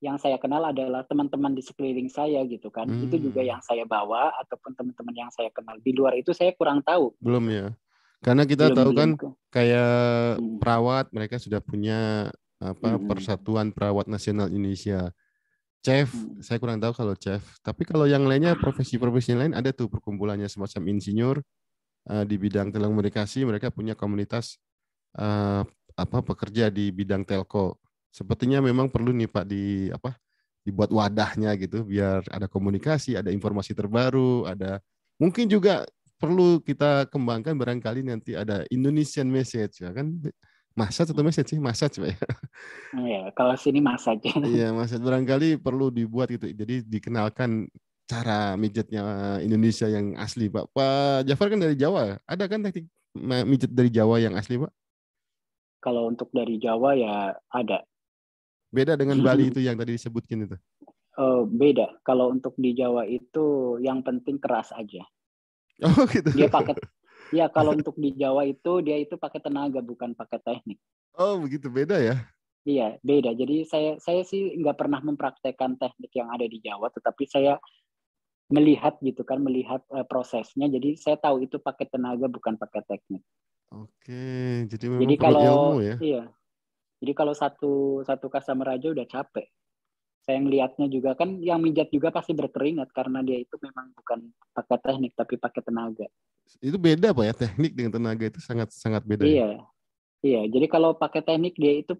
yang saya kenal adalah teman-teman di sekeliling saya gitu kan. Itu juga yang saya bawa ataupun teman-teman yang saya kenal. Di luar itu saya kurang tahu Belum gitu. ya. Karena kita Belum tahu belum kan ke. kayak Hmm, perawat, mereka sudah punya hmm, Persatuan Perawat Nasional Indonesia. Chef, hmm. saya kurang tahu kalau chef. Tapi kalau yang lainnya, profesi-profesi lain ada tuh perkumpulannya, semacam insinyur di bidang telekomunikasi, mereka punya komunitas eh, pekerja di bidang telco. Sepertinya memang perlu nih Pak dibuat wadahnya gitu, biar ada komunikasi, ada informasi terbaru, ada mungkin juga perlu kita kembangkan, barangkali nanti ada Indonesian message ya kan, message atau message sih, message Pak ya. Ya, kalau sini mas saja. Iya, message barangkali perlu dibuat gitu. Jadi dikenalkan cara mijetnya Indonesia yang asli Pak. Pak Jafar kan dari Jawa, ada kan teknik mijet dari Jawa yang asli Pak? Kalau untuk dari Jawa ya ada. Beda dengan Bali itu yang tadi disebutkin itu. Beda. Kalau untuk di Jawa itu yang penting keras aja. Oh gitu. Dia pakai ya kalau untuk di Jawa itu dia itu pakai tenaga bukan pakai teknik. Oh begitu, beda ya. Iya, beda. Jadi saya sih nggak pernah mempraktekkan teknik yang ada di Jawa, tetapi saya melihat gitu kan, melihat prosesnya. Jadi saya tahu itu pakai tenaga bukan pakai teknik. Oke, jadi memang Jadi perlu kalau ilmu ya. iya, jadi kalau satu satu customer aja udah capek. Saya ngelihatnya juga kan yang mijat juga pasti berkeringat karena dia itu memang bukan pakai teknik tapi pakai tenaga. Itu beda Pak ya, teknik dengan tenaga itu sangat sangat beda ya. Iya, iya. Jadi kalau pakai teknik dia itu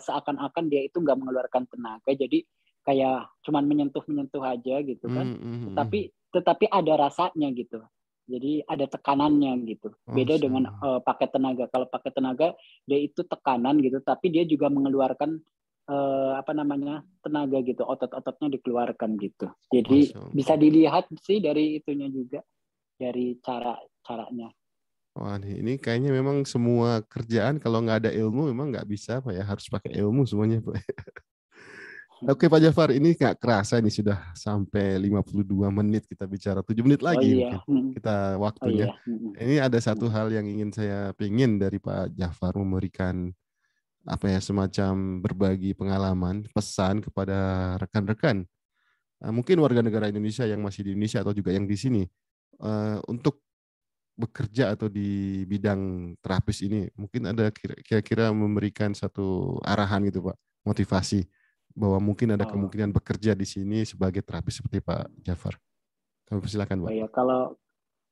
seakan-akan dia itu nggak mengeluarkan tenaga, jadi kayak cuman menyentuh-menyentuh aja gitu kan. Hmm, hmm, hmm. Tetapi ada rasanya gitu. Jadi ada tekanannya gitu. Oh, Beda dengan pakai tenaga. Kalau pakai tenaga dia itu tekanan gitu, tapi dia juga mengeluarkan apa namanya tenaga gitu, otot-ototnya dikeluarkan gitu. Jadi Masya bisa Allah. dilihat sih dari itunya juga, dari caranya. Wah, ini kayaknya memang semua kerjaan kalau nggak ada ilmu memang nggak bisa Pak ya, harus pakai ilmu semuanya Pak. Oke Pak Jafar, ini nggak kerasa nih sudah sampai 52 menit kita bicara, 7 menit Oh lagi iya, mungkin kita oh waktunya. iya. Ini ada satu hal yang ingin saya pingin dari Pak Jafar, memberikan apa ya, semacam berbagi pengalaman, pesan kepada rekan-rekan, mungkin warga negara Indonesia yang masih di Indonesia atau juga yang di sini, untuk bekerja atau di bidang terapis ini, mungkin ada kira-kira memberikan satu arahan gitu Pak, motivasi bahwa mungkin ada Oh, kemungkinan bekerja di sini sebagai terapis seperti Pak Jafar. Kami persilakan oh Pak. ya,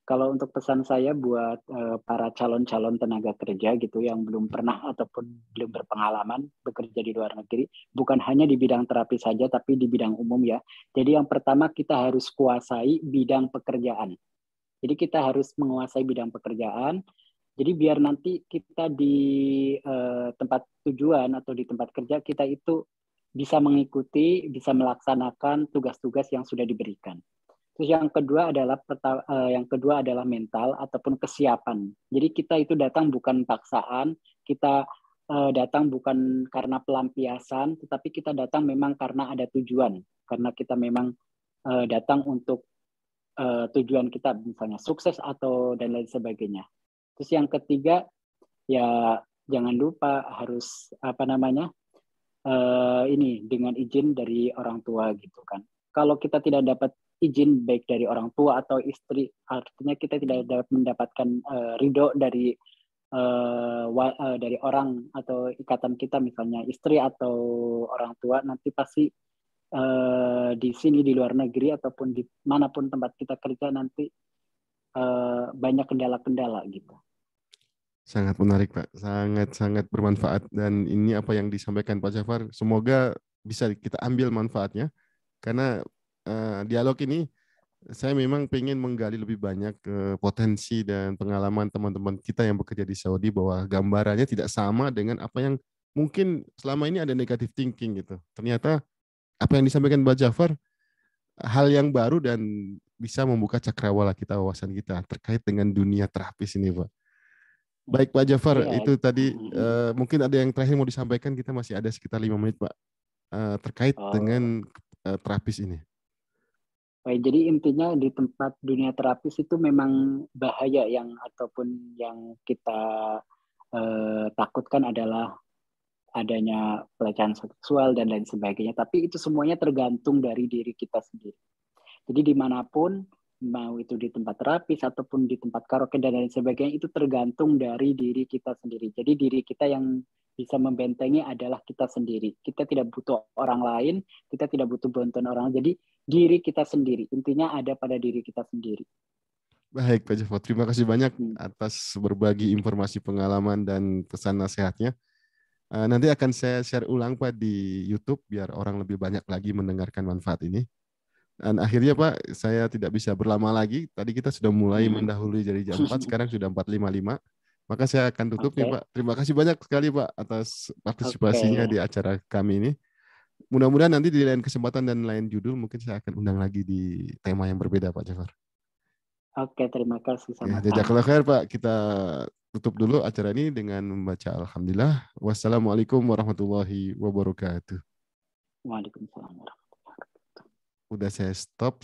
kalau untuk pesan saya buat para calon-calon tenaga kerja gitu yang belum pernah ataupun belum berpengalaman bekerja di luar negeri, bukan hanya di bidang terapi saja, tapi di bidang umum ya. Jadi yang pertama kita harus kuasai bidang pekerjaan. Jadi kita harus menguasai bidang pekerjaan. Jadi biar nanti kita di tempat tujuan atau di tempat kerja kita itu bisa mengikuti, bisa melaksanakan tugas-tugas yang sudah diberikan. Terus yang kedua adalah mental ataupun kesiapan. Jadi kita itu datang bukan paksaan, kita datang bukan karena pelampiasan, tetapi kita datang memang karena ada tujuan, karena kita memang datang untuk tujuan kita misalnya sukses atau dan lain sebagainya. Terus yang ketiga ya jangan lupa harus apa namanya ini dengan izin dari orang tua gitu kan. Kalau kita tidak dapat izin baik dari orang tua atau istri, artinya kita tidak dapat mendapatkan ridho dari orang atau ikatan kita misalnya istri atau orang tua, nanti pasti di sini di luar negeri ataupun di manapun tempat kita kerja nanti banyak kendala-kendala gitu. Sangat menarik Pak, sangat-sangat bermanfaat, dan ini apa yang disampaikan Pak Jafar, semoga bisa kita ambil manfaatnya, karena dialog ini saya memang pengen menggali lebih banyak potensi dan pengalaman teman-teman kita yang bekerja di Saudi, bahwa gambarannya tidak sama dengan apa yang mungkin selama ini ada negative thinking gitu. Ternyata apa yang disampaikan Pak Jafar hal yang baru dan bisa membuka cakrawala kita, wawasan kita terkait dengan dunia terapis ini, Pak. Baik Pak Jafar, Iya. itu tadi mungkin ada yang terakhir mau disampaikan, kita masih ada sekitar 5 menit Pak, terkait Oh, dengan terapis ini. baik, jadi intinya di tempat dunia terapis itu memang bahaya yang ataupun yang kita takutkan adalah adanya pelecehan seksual dan lain sebagainya. Tapi itu semuanya tergantung dari diri kita sendiri. Jadi dimanapun, mau itu di tempat terapis ataupun di tempat karaoke dan lain sebagainya, itu tergantung dari diri kita sendiri. Jadi diri kita yang bisa membentengi adalah kita sendiri. Kita tidak butuh orang lain, kita tidak butuh bantuan orang lain. Jadi diri kita sendiri. Intinya ada pada diri kita sendiri. Baik Pak Jafar, terima kasih banyak Hmm. atas berbagi informasi pengalaman dan pesan nasihatnya. Nanti akan saya share ulang Pak di YouTube biar orang lebih banyak lagi mendengarkan manfaat ini. Dan akhirnya Pak, saya tidak bisa berlama lagi. Tadi kita sudah mulai mendahului dari jam 4, sekarang sudah 4:55. Maka saya akan tutup nih Oke, Pak. Terima kasih banyak sekali Pak atas oke. partisipasinya di acara kami ini. Mudah-mudahan nanti di lain kesempatan dan lain judul mungkin saya akan undang lagi di tema yang berbeda Pak Jafar. Oke, terima kasih Ya, sama-sama. jazakallah khair Pak. Kita tutup dulu acara ini dengan membaca Alhamdulillah. Wassalamualaikum warahmatullahi wabarakatuh. Waalaikumsalam warahmatullahi wabarakatuh. Udah saya stop.